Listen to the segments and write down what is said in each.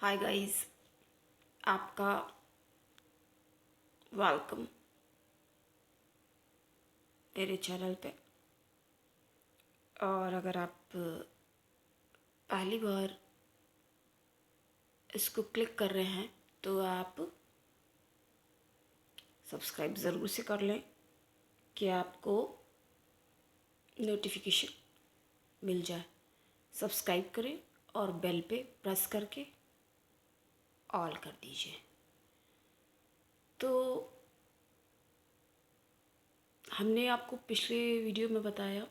Hi guys, आपका welcome मेरे channel पे। और अगर आप पहली बार इसको क्लिक कर रहे हैं तो आप सब्सक्राइब ज़रूर से कर लें कि आपको नोटिफिकेशन मिल जाए। सब्सक्राइब करें और बेल पे प्रेस करके ऑल कर दीजिए। तो हमने आपको पिछले वीडियो में बताया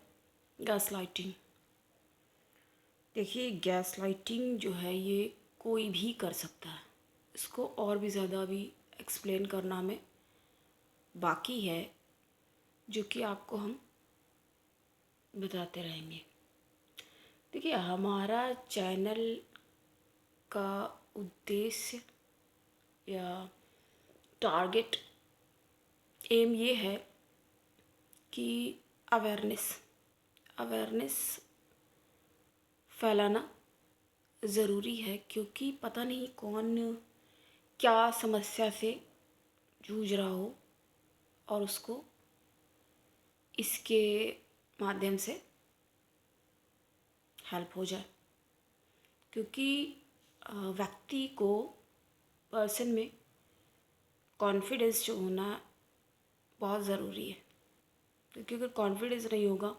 गैस लाइटिंग। देखिए, गैस लाइटिंग जो है ये कोई भी कर सकता है। इसको और भी ज़्यादा अभी एक्सप्लेन करना हमें बाकी है, जो कि आपको हम बताते रहेंगे। देखिए, हमारा चैनल का उद्देश्य या टारगेट एम ये है कि अवेयरनेस फैलाना ज़रूरी है, क्योंकि पता नहीं कौन क्या समस्या से जूझ रहा हो और उसको इसके माध्यम से हेल्प हो जाए। क्योंकि व्यक्ति को पर्सन में कॉन्फिडेंस जो होना बहुत ज़रूरी है। क्योंकि अगर कॉन्फिडेंस नहीं होगा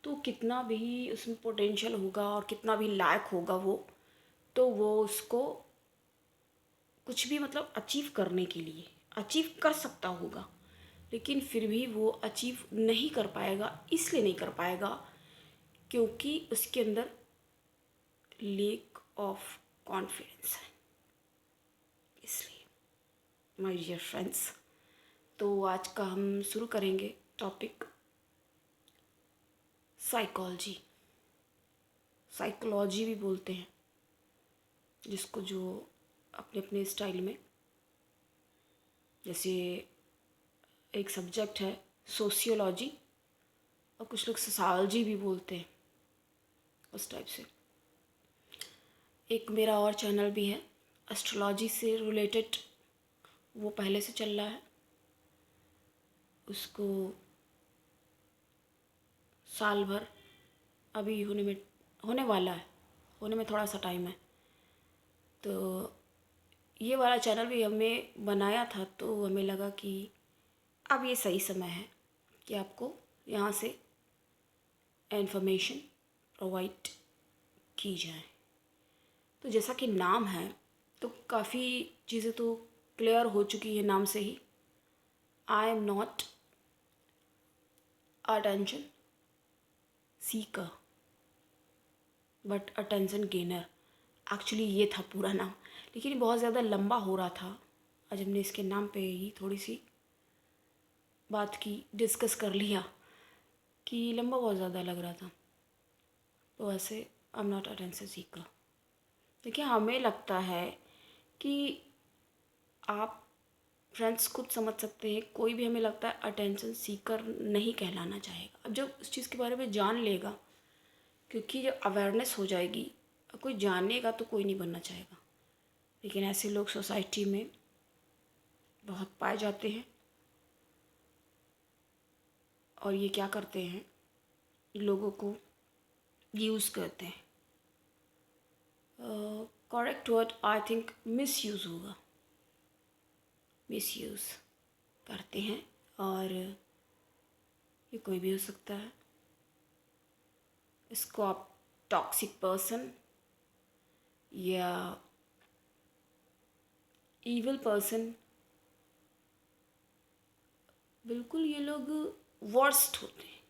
तो कितना भी उसमें पोटेंशियल होगा और कितना भी लायक होगा तो वो उसको कुछ भी मतलब अचीव करने के लिए अचीव कर सकता होगा, लेकिन फिर भी वो अचीव नहीं कर पाएगा। इसलिए नहीं कर पाएगा क्योंकि उसके अंदर लेक ऑफ कॉन्फिडेंस है। इसलिए माय डियर फ्रेंड्स, तो आज का हम शुरू करेंगे टॉपिक साइकोलॉजी भी बोलते हैं जिसको, जो अपने अपने स्टाइल में, जैसे एक सब्जेक्ट है सोशियोलॉजी और कुछ लोग सोसायोलॉजी भी बोलते हैं, उस टाइप से। एक मेरा और चैनल भी है एस्ट्रोलॉजी से रिलेटेड, वो पहले से चल रहा है। उसको साल भर अभी होने वाला है, होने में थोड़ा सा टाइम है। तो ये वाला चैनल भी हमें बनाया था, तो हमें लगा कि अब ये सही समय है कि आपको यहाँ से इन्फॉर्मेशन प्रोवाइड की जाए। तो जैसा कि नाम है, तो काफ़ी चीज़ें तो क्लियर हो चुकी है नाम से ही। I am not attention seeker but attention gainer, actually ये था पूरा नाम। लेकिन ये बहुत ज़्यादा लंबा हो रहा था। आज हमने इसके नाम पे ही थोड़ी सी बात की, डिस्कस कर लिया कि लंबा बहुत ज़्यादा लग रहा था। तो ऐसे आई एम नॉट अटेंशन सीकर। देखिए, हमें लगता है कि आप फ्रेंड्स खुद समझ सकते हैं, कोई भी हमें लगता है अटेंशन सीकर नहीं कहलाना चाहेगा। अब जब उस चीज़ के बारे में जान लेगा, क्योंकि जब अवेयरनेस हो जाएगी, कोई जानेगा तो कोई नहीं बनना चाहेगा। लेकिन ऐसे लोग सोसाइटी में बहुत पाए जाते हैं। और ये क्या करते हैं, लोगों को यूज़ करते हैं। Correct word I think misuse होगा, मिसयूज़ करते हैं। और ये कोई भी हो सकता है। इसको आप टॉक्सिक पर्सन या ईविल पर्सन, बिल्कुल ये लोग वर्स्ट होते हैं।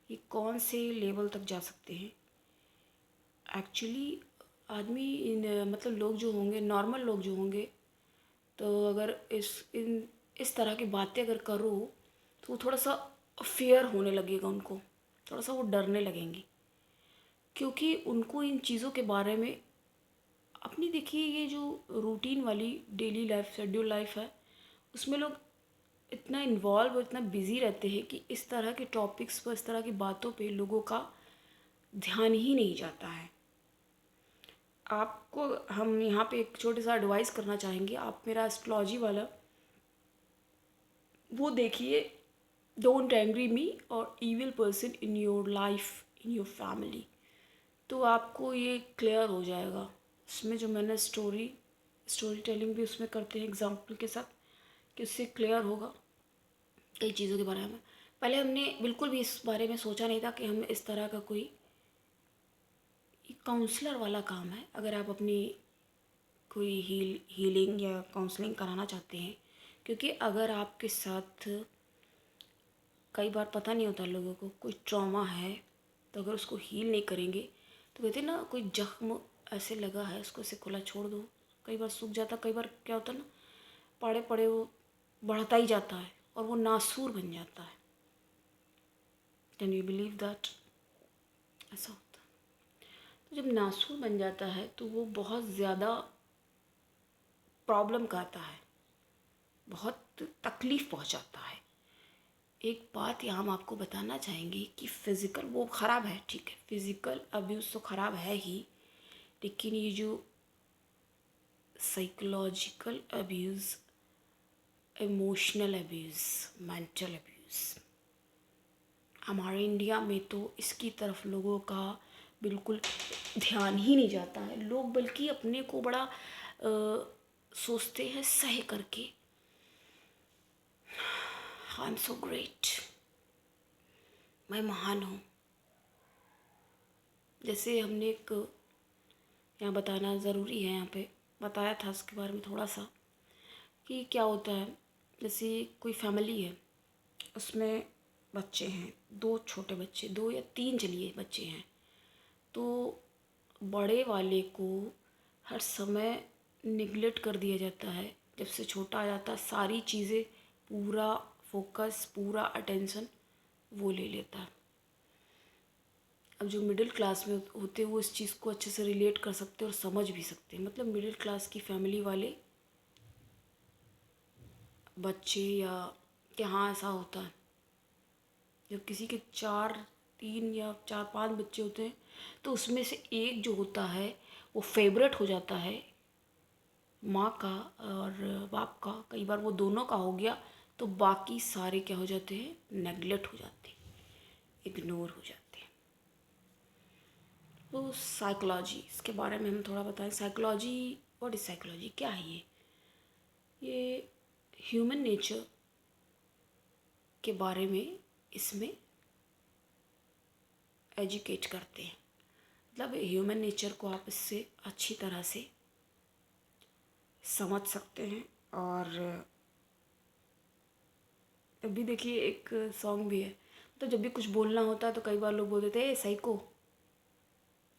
ये कौन से लेवल तक जा सकते हैं एक्चुअली। आदमी मतलब लोग जो होंगे, नॉर्मल लोग जो होंगे, तो अगर इस तरह की बातें अगर करो तो वो थोड़ा सा फियर होने लगेगा उनको, थोड़ा सा वो डरने लगेंगे। क्योंकि उनको इन चीज़ों के बारे में अपनी, देखिए ये जो रूटीन वाली डेली लाइफ, शेड्यूल लाइफ है, उसमें लोग इतना इन्वॉल्व और इतना बिज़ी रहते हैं कि इस तरह के टॉपिक्स पर, इस तरह की बातों पे लोगों का ध्यान ही नहीं जाता है। आपको हम यहाँ पे एक छोटे सा एडवाइस करना चाहेंगे। आप मेरा एस्ट्रोलॉजी वाला वो देखिए, डोंट एंग्री मी और evil person in your life, in your family, तो आपको ये क्लियर हो जाएगा। इसमें जो मैंने स्टोरी टेलिंग भी उसमें करते हैं एग्जाम्पल के साथ, कि उससे क्लियर होगा कई चीज़ों के बारे में। पहले हमने बिल्कुल भी इस बारे में सोचा नहीं था कि हम इस तरह का कोई काउंसलर वाला काम है। अगर आप अपनी कोई हीलिंग या काउंसलिंग कराना चाहते हैं, क्योंकि अगर आपके साथ कई बार पता नहीं होता लोगों को कोई ट्रॉमा है, तो अगर उसको हील नहीं करेंगे तो कहते हैं ना, कोई जख्म ऐसे लगा है उसको ऐसे खुला छोड़ दो, कई बार सूख जाता, कई बार क्या होता है ना, पड़े पड़े वो बढ़ता ही जाता है और वो नासूर बन जाता है। Can you believe that? ऐसा होता है। तो जब नासूर बन जाता है तो वो बहुत ज़्यादा प्रॉब्लम करता है, बहुत तकलीफ़ पहुंचाता है। एक बात यहाँ हम आपको बताना चाहेंगे कि फ़िज़िकल वो ख़राब है, ठीक है, फ़िज़िकल अब्यूज़ तो ख़राब है ही, लेकिन ये जो psychological abuse, emotional abuse, mental abuse, हमारे इंडिया में तो इसकी तरफ लोगों का बिल्कुल ध्यान ही नहीं जाता है। लोग बल्कि अपने को बड़ा सोचते हैं सह करके, आई एम सो ग्रेट, मैं महान हूँ। जैसे हमने एक यहाँ बताना ज़रूरी है, यहाँ पे बताया था उसके बारे में थोड़ा सा, कि क्या होता है। जैसे कोई फैमिली है, उसमें बच्चे हैं, दो छोटे बच्चे, दो या तीन चलिए बच्चे हैं, तो बड़े वाले को हर समय निगलेक्ट कर दिया जाता है। जब से छोटा आ जाता है सारी चीज़ें, पूरा फोकस, पूरा अटेंशन वो ले लेता है। अब जो मिडिल क्लास में होते हैं वो इस चीज़ को अच्छे से रिलेट कर सकते हैं और समझ भी सकते हैं। मतलब मिडिल क्लास की फैमिली वाले बच्चे, या हाँ ऐसा होता है, जब किसी के तीन या चार पांच बच्चे होते हैं, तो उसमें से एक जो होता है वो फेवरेट हो जाता है माँ का और बाप का। कई बार वो दोनों का हो गया तो बाकी सारे क्या हो जाते हैं, नेगलेक्ट हो जाते हैं, इग्नोर हो जाते हैं। तो साइकोलॉजी, इसके बारे में हम थोड़ा बताएं। साइकोलॉजी, व्हाट इज साइकोलॉजी, क्या है ये ह्यूमन नेचर के बारे में इसमें एजुकेट करते हैं। मतलब ह्यूमन नेचर को आप इससे अच्छी तरह से समझ सकते हैं। और अभी देखिए एक सॉन्ग भी है, तो जब भी कुछ बोलना होता है तो कई बार लोग बोल देते हैं ए साइको,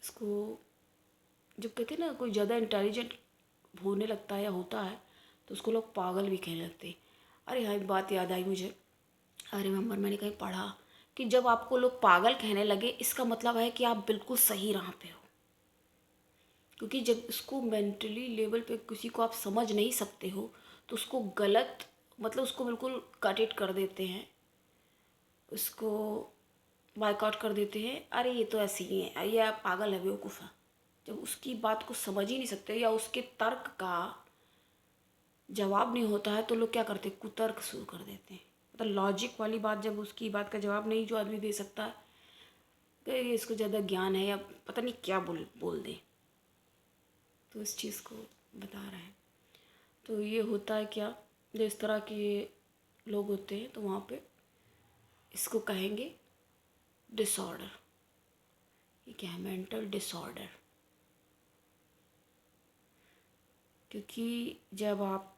इसको जब कहते हैं ना कोई ज़्यादा इंटेलिजेंट होने लगता है या होता है तो उसको लोग पागल भी कहने लगते हैं। अरे हाँ, एक बात याद आई मुझे, अरे रिमेंबर, मैंने कहीं पढ़ा कि जब आपको लोग पागल कहने लगे इसका मतलब है कि आप बिल्कुल सही राह पे हो। क्योंकि जब उसको मेंटली लेवल पे किसी को आप समझ नहीं सकते हो तो उसको गलत, मतलब उसको बिल्कुल कट इट कर देते हैं, उसको बायकॉट कर देते हैं। अरे ये तो ऐसे ही है, ये आप पागल है, बेवकूफ़ है। जब उसकी बात को समझ ही नहीं सकते या उसके तर्क का जवाब नहीं होता है तो लोग क्या करते हैं, कुतर्क शुरू कर देते हैं। मतलब लॉजिक वाली बात, जब उसकी बात का जवाब नहीं जो आदमी दे सकता, तो ये इसको ज़्यादा ज्ञान है या पता नहीं क्या बोल बोल दे, तो इस चीज़ को बता रहे हैं। तो ये होता है क्या, जो इस तरह के लोग होते हैं तो वहाँ पे इसको कहेंगे डिसऑर्डर। ये क्या है, मेंटल डिसऑर्डर। क्योंकि जब आप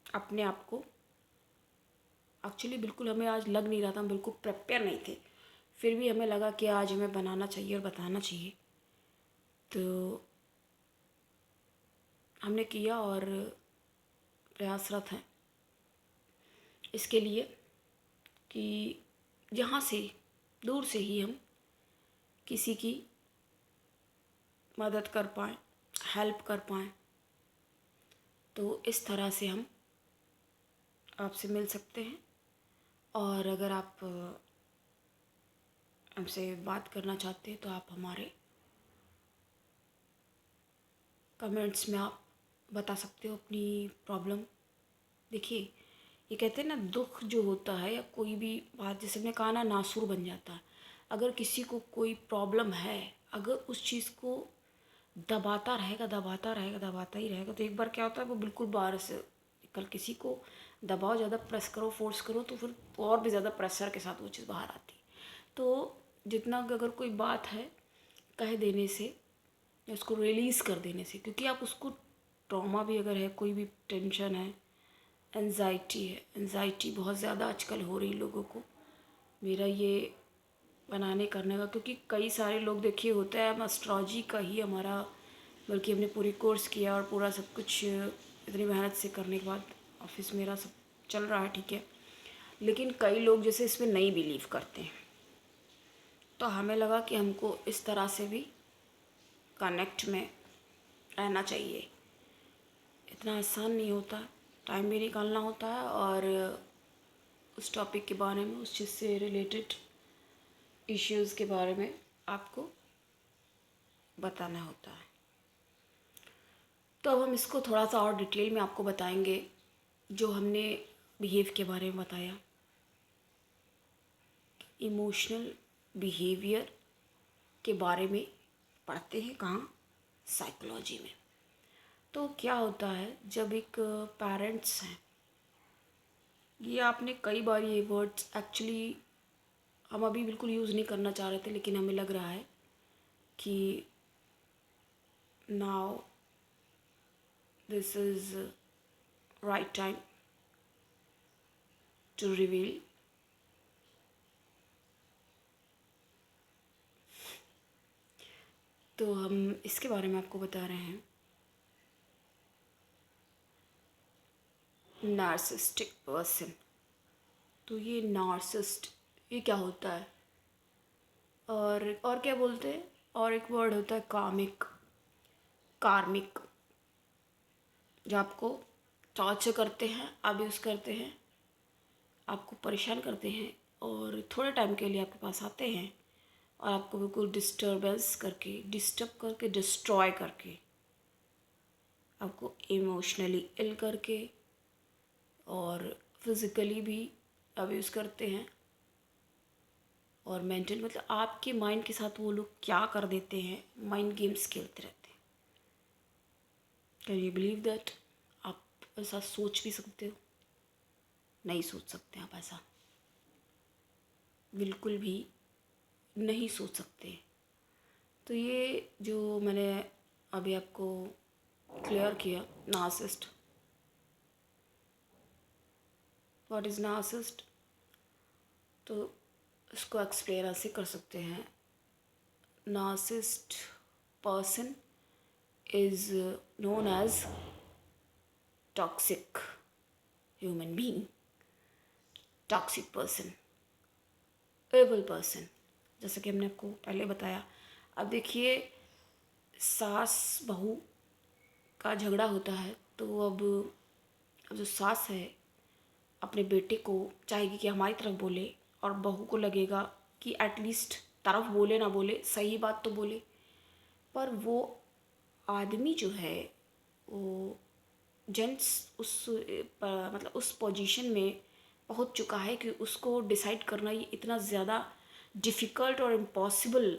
अपने आप को, एक्चुअली बिल्कुल हमें आज लग नहीं रहा था, हम बिल्कुल प्रिपेयर नहीं थे, फिर भी हमें लगा कि आज हमें बनाना चाहिए और बताना चाहिए, तो हमने किया और प्रयासरत हैं इसके लिए कि यहाँ से दूर से ही हम किसी की मदद कर पाएँ, हेल्प कर पाएँ। तो इस तरह से हम आपसे मिल सकते हैं। और अगर आप हमसे बात करना चाहते हैं तो आप हमारे कमेंट्स में आप बता सकते हो अपनी प्रॉब्लम। देखिए, ये कहते हैं ना, दुख जो होता है या कोई भी बात, जैसे हमने कहा ना, नासूर बन जाता है। अगर किसी को कोई प्रॉब्लम है, अगर उस चीज़ को दबाता रहेगा, दबाता रहेगा, दबाता ही रहेगा, तो एक बार क्या होता है, वो बिल्कुल बाहर से कल किसी को दबाओ, ज़्यादा प्रेस करो, फोर्स करो, तो फिर और भी ज़्यादा प्रेशर के साथ वो चीज़ बाहर आती है। तो जितना अगर कोई बात है कह देने से या उसको रिलीज़ कर देने से, क्योंकि आप उसको, ट्रॉमा भी अगर है, कोई भी टेंशन है, एनजाइटी है, एनजाइटी बहुत ज़्यादा आजकल हो रही लोगों को। मेरा ये बनाने करने का, क्योंकि कई सारे लोग देखिए होता है, हम एस्ट्रोलॉजी का ही हमारा, बल्कि हमने पूरी कोर्स किया और पूरा सब कुछ इतनी मेहनत से करने के बाद ऑफिस मेरा सब चल रहा है, ठीक है। लेकिन कई लोग जैसे इसमें नहीं बिलीव करते हैं, तो हमें लगा कि हमको इस तरह से भी कनेक्ट में रहना चाहिए। इतना आसान नहीं होता, टाइम भी निकालना होता है, और उस टॉपिक के बारे में, उस चीज़ से रिलेटेड इश्यूज़ के बारे में आपको बताना होता है। तो अब हम इसको थोड़ा सा और डिटेल में आपको बताएंगे। जो हमने बिहेव के बारे में बताया, इमोशनल बिहेवियर के बारे में पढ़ते हैं कहाँ, साइकोलॉजी में। तो क्या होता है, जब एक पेरेंट्स हैं, ये आपने कई बार ये वर्ड्स एक्चुअली हम अभी बिल्कुल यूज़ नहीं करना चाह रहे थे, लेकिन हमें लग रहा है कि now this is right time to reveal. तो हम इसके बारे में आपको बता रहे हैं, नार्सिस्टिक पर्सन। तो ये नार्सिस्ट, ये क्या होता है, और क्या बोलते हैं, और एक वर्ड होता है कामिक, कार्मिक, जो आपको टॉर्चर करते हैं, अब्यूज़ करते हैं, आपको परेशान करते हैं, और थोड़े टाइम के लिए आपके पास आते हैं और आपको बिल्कुल डिस्टर्ब करके, डिस्ट्रॉय करके, आपको इमोशनली इल करके और फिज़िकली भी अब्यूज़ करते हैं, और मेंटल, मतलब आपके माइंड के साथ वो लोग क्या कर देते हैं, माइंड गेम्स खेलते रहते हैं। Can you believe that? आप ऐसा सोच भी सकते हो? नहीं सोच सकते आप ऐसा, बिल्कुल भी नहीं सोच सकते। तो ये जो मैंने अभी आपको क्लियर किया, नार्सिस्ट, व्हाट इज़ नार्सिस्ट, तो इसको एक्सप्लेन ऐसे कर सकते हैं, narcissist person is known as toxic human being, toxic person, evil person, जैसे कि हमने आपको पहले बताया। अब देखिए, सास बहू का झगड़ा होता है, तो अब जो सास है अपने बेटे को चाहेगी कि हमारी तरफ बोले, और बहू को लगेगा कि एटलीस्ट तरफ बोले ना बोले, सही बात तो बोले। पर वो आदमी जो है, वो जेंट्स मतलब उस पोजीशन में पहुंच चुका है कि उसको डिसाइड करना ये इतना ज़्यादा डिफ़िकल्ट और इम्पॉसिबल।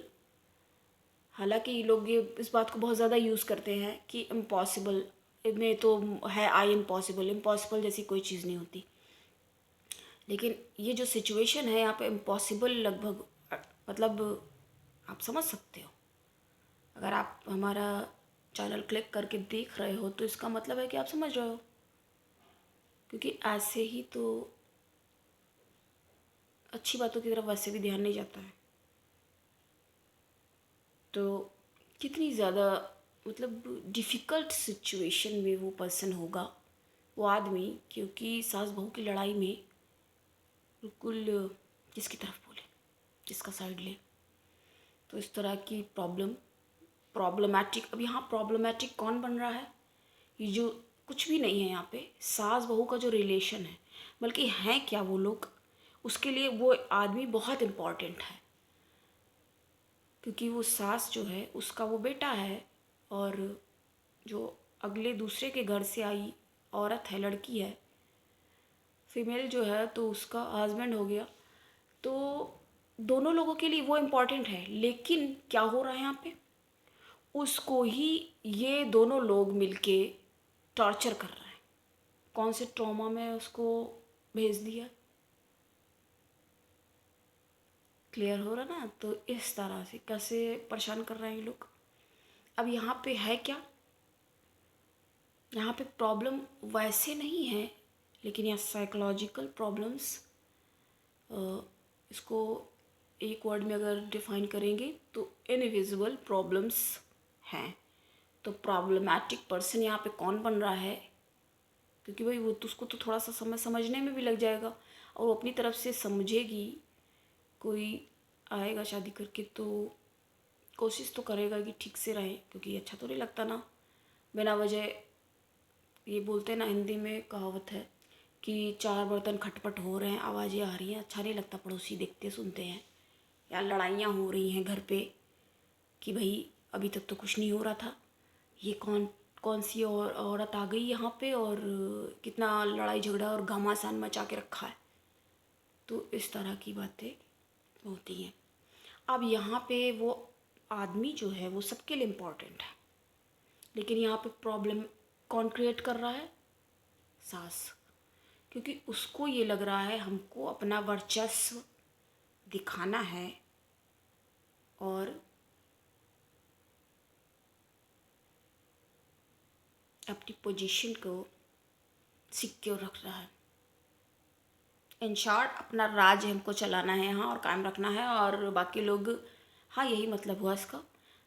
हालांकि लोग ये इस बात को बहुत ज़्यादा यूज़ करते हैं कि इम्पॉसिबल में तो है, आई इम्पॉसिबल, इम्पॉसिबल जैसी कोई चीज़ नहीं होती। लेकिन ये जो सिचुएशन है यहाँ पे इम्पॉसिबल लगभग, मतलब आप समझ सकते हो। अगर आप हमारा चैनल क्लिक करके देख रहे हो तो इसका मतलब है कि आप समझ रहे हो, क्योंकि ऐसे ही तो अच्छी बातों की तरफ वैसे भी ध्यान नहीं जाता है। तो कितनी ज़्यादा, मतलब डिफ़िकल्ट सिचुएशन में वो पर्सन होगा, वो आदमी, क्योंकि सास बहू की लड़ाई में बिल्कुल किसकी तरफ बोले, किसका साइड ले। तो इस तरह की प्रॉब्लमैटिक, अब यहाँ प्रॉब्लमैटिक कौन बन रहा है, ये जो कुछ भी नहीं है यहाँ पे, सास बहू का जो रिलेशन है, बल्कि हैं क्या वो लोग, उसके लिए वो आदमी बहुत इम्पॉर्टेंट है। क्योंकि वो सास जो है, उसका वो बेटा है, और जो अगले दूसरे के घर से आई औरत है, लड़की है, फीमेल जो है, तो उसका हस्बैंड हो गया, तो दोनों लोगों के लिए वो इम्पोर्टेंट है। लेकिन क्या हो रहा है यहाँ पे, उसको ही ये दोनों लोग मिलके टॉर्चर कर रहे हैं। कौन से ट्रॉमा में उसको भेज दिया, क्लियर हो रहा ना। तो इस तरह से कैसे परेशान कर रहे हैं ये लोग। अब यहाँ पे है क्या, यहाँ पे प्रॉब्लम वैसे नहीं है, लेकिन यहाँ साइकोलॉजिकल प्रॉब्लम्स, इसको एक वर्ड में अगर डिफाइन करेंगे तो इनविजिबल प्रॉब्लम्स हैं। तो प्रॉब्लमैटिक पर्सन यहाँ पे कौन बन रहा है, क्योंकि भाई वो तो उसको तो थोड़ा सा समझने में भी लग जाएगा, और वो अपनी तरफ से समझेगी। कोई आएगा शादी करके तो कोशिश तो करेगा कि ठीक से रहे, क्योंकि अच्छा तो नहीं लगता ना बिना वजह। ये बोलते हैं ना, हिंदी में कहावत है कि चार बर्तन खटपट हो रहे हैं, आवाज़ें आ रही हैं, अच्छा नहीं लगता, पड़ोसी देखते सुनते हैं, या लड़ाइयाँ हो रही हैं घर पे कि भाई अभी तक तो कुछ नहीं हो रहा था, ये कौन कौन सी औरत आ गई यहाँ पे और कितना लड़ाई झगड़ा और घमासान मचा के रखा है। तो इस तरह की बातें होती हैं। अब यहाँ पे वो आदमी जो है वो सबके लिए इम्पोर्टेंट है, लेकिन यहाँ पे प्रॉब्लम कौन क्रिएट कर रहा है, सास। क्योंकि उसको ये लग रहा है हमको अपना वर्चस्व दिखाना है और अपनी पोजीशन को सिक्योर रख रहा है। इन शॉर्ट अपना राज हमको चलाना है यहाँ और कायम रखना है, और बाकी लोग, हाँ यही मतलब हुआ इसका,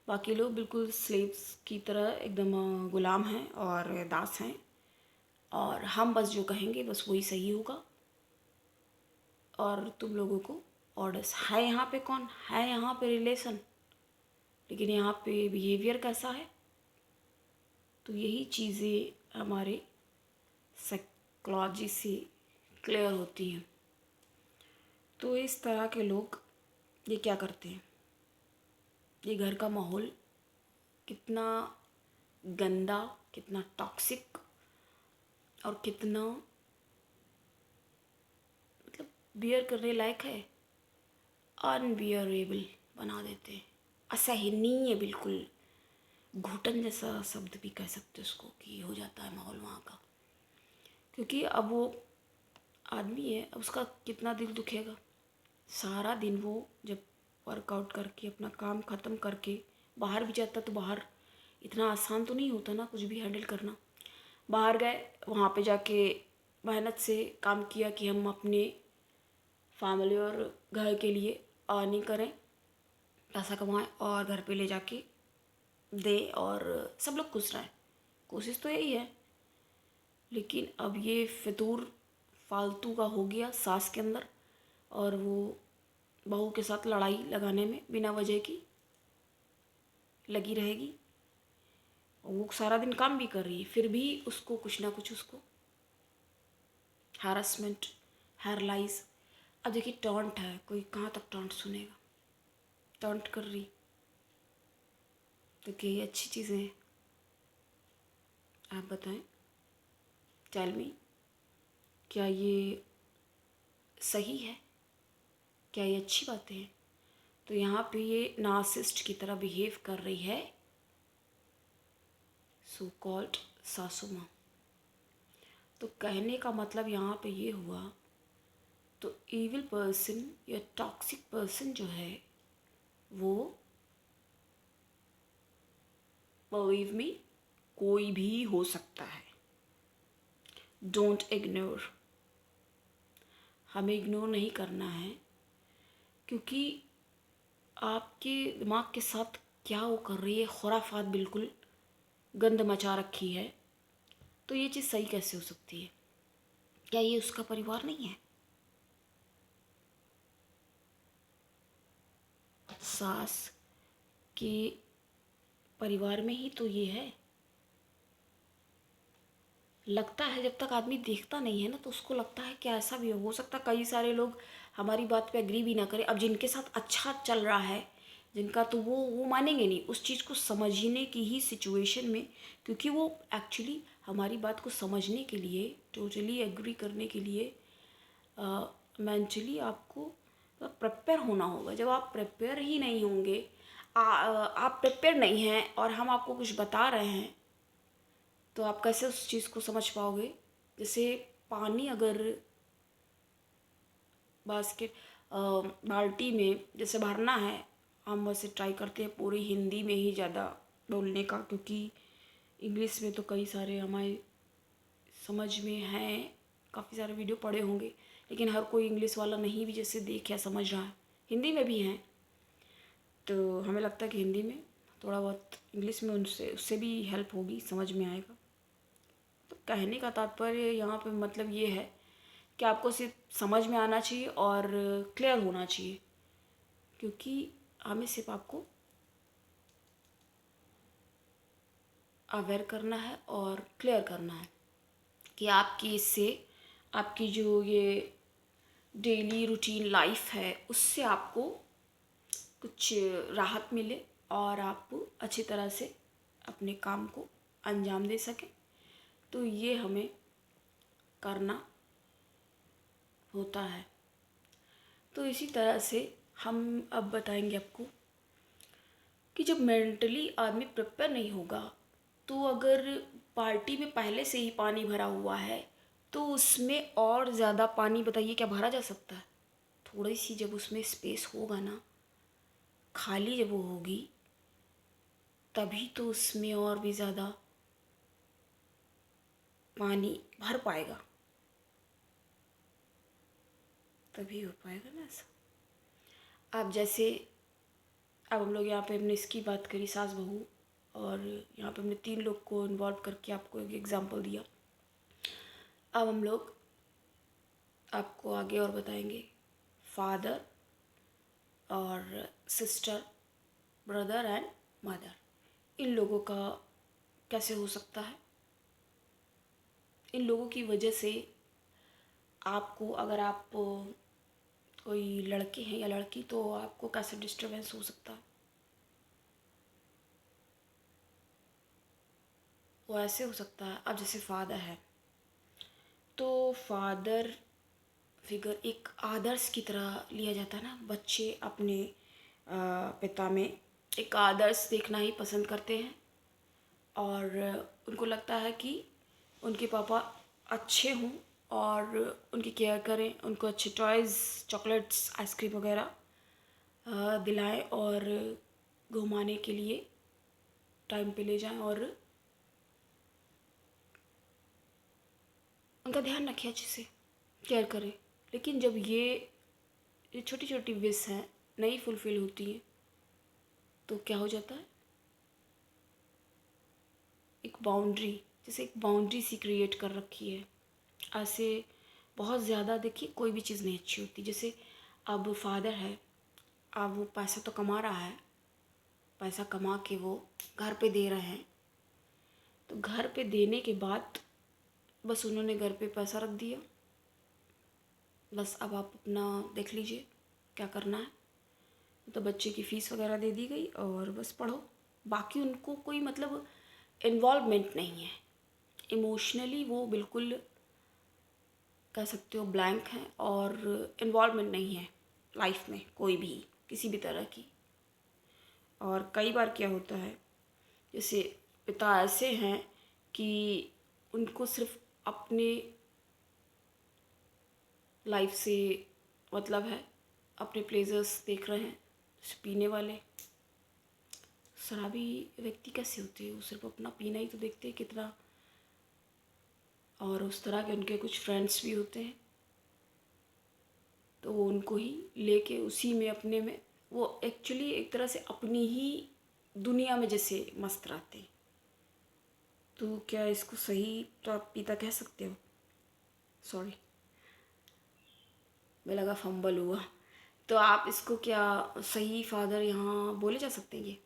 बाकी लोग बिल्कुल स्लेव्स की तरह एकदम गुलाम हैं और दास हैं, और हम बस जो कहेंगे बस वही सही होगा, और तुम लोगों को ऑर्डर्स है। यहाँ पे कौन है, यहाँ पे रिलेशन, लेकिन यहाँ पे बिहेवियर कैसा है। तो यही चीज़ें हमारे साइकोलॉजी से क्लियर होती हैं। तो इस तरह के लोग ये क्या करते हैं, ये घर का माहौल कितना गंदा, कितना टॉक्सिक और कितना मतलब बियर करने लायक है, अनबियरेबल बना देते हैं, असहनीय, बिल्कुल घुटन जैसा शब्द भी कह सकते हैं उसको, कि हो जाता है माहौल वहाँ का। क्योंकि अब वो आदमी है, अब उसका कितना दिल दुखेगा। सारा दिन वो जब वर्कआउट करके अपना काम ख़त्म करके बाहर भी जाता, तो बाहर इतना आसान तो नहीं होता ना कुछ भी हैंडल करना। बाहर गए, वहाँ पे जाके मेहनत से काम किया कि हम अपने फैमिली और घर के लिए अर्निंग करें, पैसा कमाएं और घर पे ले जाके दे और सब लोग खुश रहें। कोशिश तो यही है, लेकिन अब ये फितूर फालतू का हो गया सास के अंदर, और वो बहू के साथ लड़ाई लगाने में बिना वजह की लगी रहेगी। वो सारा दिन काम भी कर रही है, फिर भी उसको कुछ ना कुछ उसको हैरेसमेंट, हैरलाइज। अब देखिए टॉन्ट है, कोई कहाँ तक टॉन्ट सुनेगा, टॉन्ट कर रही, तो क्या ये अच्छी चीज़ें हैं, आप बताएं, टेल मी, क्या ये सही है, क्या ये अच्छी बातें हैं। तो यहाँ पे ये नार्सिसिस्ट की तरह बिहेव कर रही है सो कॉल्ड सासू माँ। तो कहने का मतलब यहाँ पे ये हुआ, तो इविल पर्सन या टॉक्सिक पर्सन जो है वो, बिलीव मी, कोई भी हो सकता है। डोंट इग्नोर, हमें इग्नोर नहीं करना है, क्योंकि आपके दिमाग के साथ क्या वो कर रही है, खुराफात बिल्कुल गंद मचा रखी है। तो ये चीज़ सही कैसे हो सकती है, क्या ये उसका परिवार नहीं है। सास के परिवार में ही तो ये है। लगता है जब तक आदमी देखता नहीं है ना, तो उसको लगता है कि ऐसा भी हो सकता है। कई सारे लोग हमारी बात पे एग्री भी ना करें। अब जिनके साथ अच्छा चल रहा है, जिनका तो वो मानेंगे नहीं उस चीज़ को समझने की ही सिचुएशन में, क्योंकि वो एक्चुअली हमारी बात को समझने के लिए, टोटली एग्री करने के लिए मेंटली आपको प्रिपेयर होना होगा। जब आप प्रिपेयर ही नहीं होंगे, आप प्रिपेयर नहीं हैं और हम आपको कुछ बता रहे हैं, तो आप कैसे उस चीज़ को समझ पाओगे। जैसे पानी अगर बास्केट बाल्टी में जैसे भरना है, हम वैसे ट्राई करते हैं पूरी हिंदी में ही ज़्यादा बोलने का, क्योंकि इंग्लिश में तो कई सारे हमारे समझ में हैं, काफ़ी सारे वीडियो पढ़े होंगे, लेकिन हर कोई इंग्लिश वाला नहीं भी जैसे देख या समझ रहा है। हिंदी में भी हैं, तो हमें लगता है कि हिंदी में थोड़ा बहुत इंग्लिश में उनसे उससे भी हेल्प होगी, समझ में आएगा। तो कहने का तात्पर्य यहाँ पे मतलब ये है कि आपको सिर्फ समझ में आना चाहिए और क्लियर होना चाहिए, क्योंकि हमें सिर्फ आपको अवेयर करना है और क्लियर करना है कि आपकी इससे आपकी जो ये डेली रूटीन लाइफ है उससे आपको कुछ राहत मिले और आप अच्छी तरह से अपने काम को अंजाम दे सकें। तो ये हमें करना होता है। तो इसी तरह से हम अब बताएंगे आपको कि जब मेंटली आदमी प्रिपेयर नहीं होगा, तो अगर बाल्टी में पहले से ही पानी भरा हुआ है तो उसमें और ज़्यादा पानी बताइए क्या भरा जा सकता है। थोड़ी सी जब उसमें स्पेस होगा ना, खाली जब वो होगी, तभी तो उसमें और भी ज़्यादा पानी भर पाएगा, तभी हो पाएगा ना ऐसा। अब जैसे अब हम लोग यहाँ पे हमने इसकी बात करी, सास बहू, और यहाँ पे हमने 3 लोग को इन्वॉल्व करके आपको एक एग्जांपल दिया। अब हम लोग आपको आगे और बताएंगे फादर और सिस्टर, ब्रदर एंड मदर, इन लोगों का कैसे हो सकता है। इन लोगों की वजह से आपको, अगर आप कोई लड़के हैं या लड़की, तो आपको कैसे डिस्टरबेंस हो सकता है। वो ऐसे हो सकता है, अब जैसे फादर है तो फादर फिगर एक आदर्श की तरह लिया जाता है ना। बच्चे अपने पिता में एक आदर्श देखना ही पसंद करते हैं और उनको लगता है कि उनके पापा अच्छे हों और उनकी केयर करें, उनको अच्छे टॉयज़, चॉकलेट्स, आइसक्रीम वगैरह दिलाएं और घुमाने के लिए टाइम पे ले जाएं और उनका ध्यान रखें, अच्छे से केयर करें। लेकिन जब ये छोटी छोटी विश हैं नहीं फुलफ़िल होती हैं, तो क्या हो जाता है, एक बाउंड्री, जैसे एक बाउंड्री सी क्रिएट कर रखी है। ऐसे बहुत ज़्यादा देखिए कोई भी चीज़ नहीं अच्छी होती। जैसे अब फादर है, अब वो पैसा तो कमा रहा है, पैसा कमा के वो घर पे दे रहे हैं, तो घर पे देने के बाद बस उन्होंने घर पे पैसा रख दिया, बस अब आप अपना देख लीजिए क्या करना है। तो बच्चे की फ़ीस वगैरह दे दी गई और बस पढ़ो, बाकी उनको कोई मतलब इन्वॉल्वमेंट नहीं है। इमोशनली वो बिल्कुल कह सकते हो ब्लैंक हैं और इन्वॉल्वमेंट नहीं है लाइफ में कोई भी किसी भी तरह की। और कई बार क्या होता है, जैसे पिता ऐसे हैं कि उनको सिर्फ अपने लाइफ से मतलब है, अपने प्लेजर्स देख रहे हैं। जैसे पीने वाले शराबी व्यक्ति कैसे होते हैं, वो सिर्फ अपना पीना ही तो देखते हैं कितना, और उस तरह के उनके कुछ फ्रेंड्स भी होते हैं, तो वो उनको ही लेके उसी में अपने में वो एक्चुअली एक तरह से अपनी ही दुनिया में जैसे मस्त रहते हैं। तो क्या इसको सही तो आप पिता कह सकते हो? सॉरी, मैं लगा फंबल हुआ। तो आप इसको क्या सही फादर यहाँ बोले जा सकते हैं? ये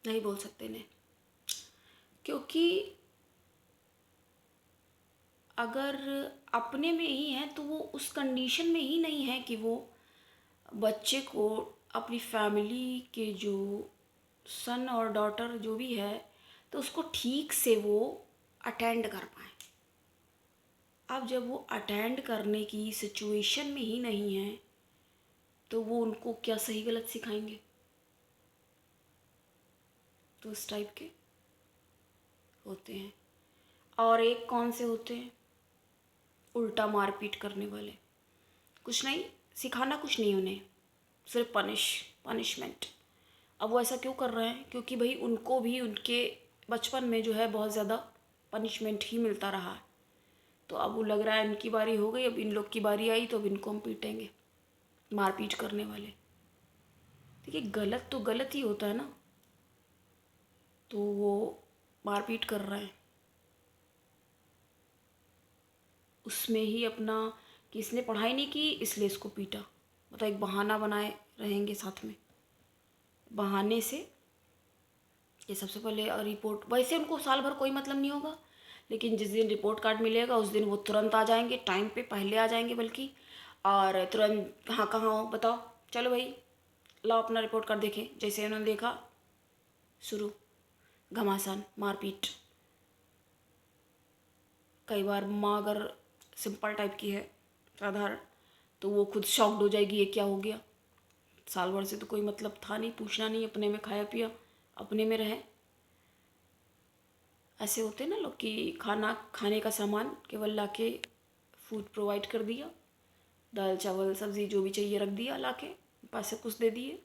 नहीं बोल सकते ने, क्योंकि अगर अपने में ही है तो वो उस कंडीशन में ही नहीं है कि वो बच्चे को अपनी फैमिली के जो सन और डॉटर जो भी है, तो उसको ठीक से वो अटेंड कर पाएँ। अब जब वो अटेंड करने की सिचुएशन में ही नहीं है, तो वो उनको क्या सही गलत सिखाएंगे? तो इस टाइप के होते हैं। और एक कौन से होते हैं? उल्टा मारपीट करने वाले। कुछ नहीं सिखाना, कुछ नहीं उन्हें, सिर्फ पनिशमेंट। अब वो ऐसा क्यों कर रहे हैं? क्योंकि भाई उनको भी उनके बचपन में जो है बहुत ज़्यादा पनिशमेंट ही मिलता रहा है। तो अब वो लग रहा है इनकी बारी हो गई, अब इन लोग की बारी आई, तो अब इनको हम पीटेंगे, मारपीट करने वाले। देखिए गलत तो गलत ही होता है ना, तो वो मारपीट कर रहे हैं उसमें ही अपना कि इसने पढ़ाई नहीं की इसलिए इसको पीटा। मतलब एक बहाना बनाए रहेंगे साथ में, बहाने से। ये सबसे पहले रिपोर्ट, वैसे उनको साल भर कोई मतलब नहीं होगा, लेकिन जिस दिन रिपोर्ट कार्ड मिलेगा उस दिन वो तुरंत आ जाएंगे, टाइम पे पहले आ जाएंगे बल्कि, और तुरंत हाँ कहाँ हो बताओ, चलो भाई लाओ अपना रिपोर्ट कार्ड देखें। जैसे उन्होंने देखा, शुरू घमासान मारपीट। कई बार माँ अगर सिंपल टाइप की है, साधारण, तो वो खुद शॉक्ड हो जाएगी, ये क्या हो गया, साल भर से तो कोई मतलब था नहीं, पूछना नहीं, अपने में खाया पिया, अपने में रहे। ऐसे होते हैं ना लोग कि खाना खाने का सामान केवल लाके फूड प्रोवाइड कर दिया, दाल चावल सब्ज़ी जो भी चाहिए रख दिया लाके, पैसे कुछ दे दिए,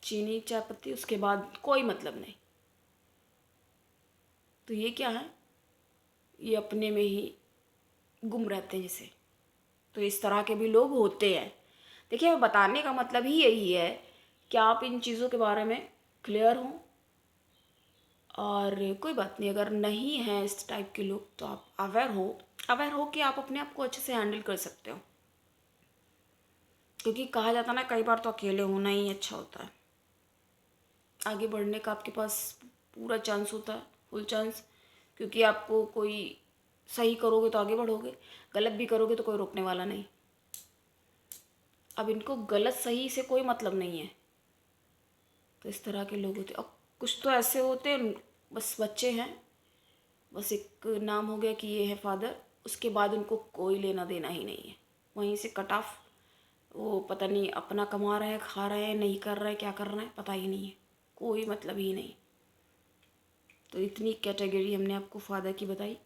चीनी चाय पत्ती, उसके बाद कोई मतलब नहीं। तो ये क्या है, ये अपने में ही गुम रहते हैं जैसे। तो इस तरह के भी लोग होते हैं। देखिए बताने का मतलब ही यही है कि आप इन चीज़ों के बारे में क्लियर हों, और कोई बात नहीं अगर नहीं है इस टाइप के लोग, तो आप अवेयर हो कि आप अपने आप को अच्छे से हैंडल कर सकते हो। क्योंकि कहा जाता है ना, कई बार तो अकेले होना ही अच्छा होता है, आगे बढ़ने का आपके पास पूरा चांस होता है, फुल चांस। क्योंकि आपको कोई सही करोगे तो आगे बढ़ोगे, गलत भी करोगे तो कोई रोकने वाला नहीं। अब इनको गलत सही से कोई मतलब नहीं है। तो इस तरह के लोग होते हैं। और कुछ तो ऐसे होते हैं बस बच्चे हैं, बस एक नाम हो गया कि ये है फादर, उसके बाद उनको कोई लेना देना ही नहीं है, वहीं से कट ऑफ। वो पता नहीं अपना कमा रहे हैं, खा रहे हैं, नहीं कर रहे हैं, क्या कर रहे हैं पता ही नहीं है, कोई मतलब ही नहीं। तो इतनी कैटेगरी हमने आपको फादर की बताई।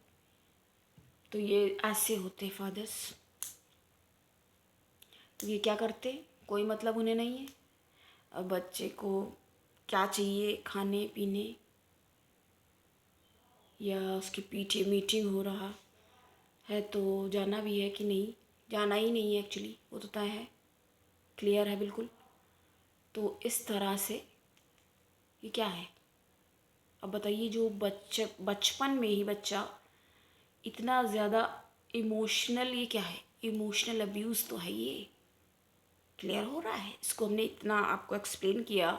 तो ये ऐसे होते फादर्स। तो ये क्या करते, कोई मतलब उन्हें नहीं है। अब बच्चे को क्या चाहिए खाने पीने, या उसके पीछे मीटिंग हो रहा है तो जाना भी है कि नहीं, जाना ही नहीं है एक्चुअली, वो तो तय है, क्लियर है बिल्कुल। तो इस तरह से ये क्या है। अब बताइए जो बचपन में ही बच्चा इतना ज़्यादा इमोशनल, ये क्या है, इमोशनल अब्यूज़ तो है ये। क्लियर हो रहा है? इसको हमने इतना आपको एक्सप्लेन किया,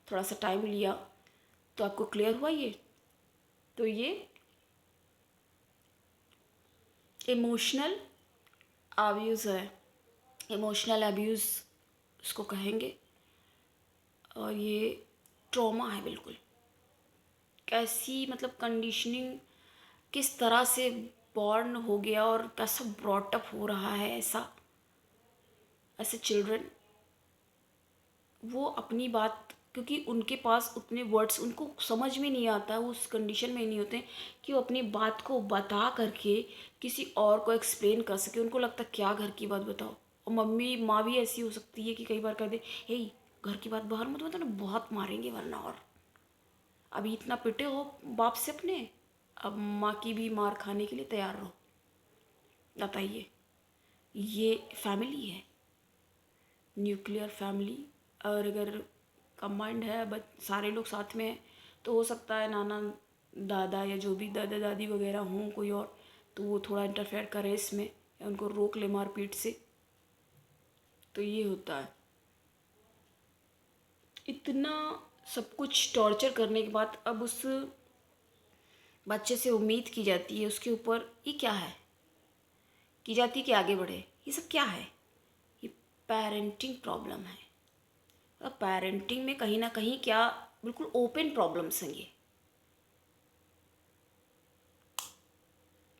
थोड़ा सा टाइम लिया, तो आपको क्लियर हुआ ये। तो ये इमोशनल अब्यूज़ है, इमोशनल अब्यूज़ इसको कहेंगे। और ये ट्रॉमा है बिल्कुल। कैसी मतलब कंडीशनिंग, किस तरह से बॉर्न हो गया और कैसा ब्रॉटअप हो रहा है ऐसा, ऐसे चिल्ड्रन। वो अपनी बात, क्योंकि उनके पास उतने वर्ड्स उनको समझ में नहीं आता, वो उस कंडीशन में ही नहीं होते कि वो अपनी बात को बता करके किसी और को एक्सप्लेन कर सके। उनको लगता क्या घर की बात बताओ। और मम्मी माँ भी ऐसी हो सकती है कि कई बार कह दे, हे घर की बात बाहर मत बताओ ना, बहुत मारेंगे वरना। और अभी इतना पिटे हो बाप से अपने, अब माँ की भी मार खाने के लिए तैयार रहो। बताइए, ये फैमिली है, न्यूक्लियर फैमिली। और अगर कंबाइंड है बट सारे लोग साथ में हैं, तो हो सकता है नाना दादा या जो भी दादा दादी वगैरह हों कोई और, तो वो थोड़ा इंटरफेयर करे इसमें, या उनको रोक ले मारपीट से। तो ये होता है। इतना सब कुछ टॉर्चर करने के बाद अब उस बच्चे से उम्मीद की जाती है, उसके ऊपर ये क्या है, की जाती है कि आगे बढ़े। ये सब क्या है, ये पेरेंटिंग प्रॉब्लम है। अब पेरेंटिंग में कहीं ना कहीं क्या बिल्कुल ओपन प्रॉब्लम्स हैं ये।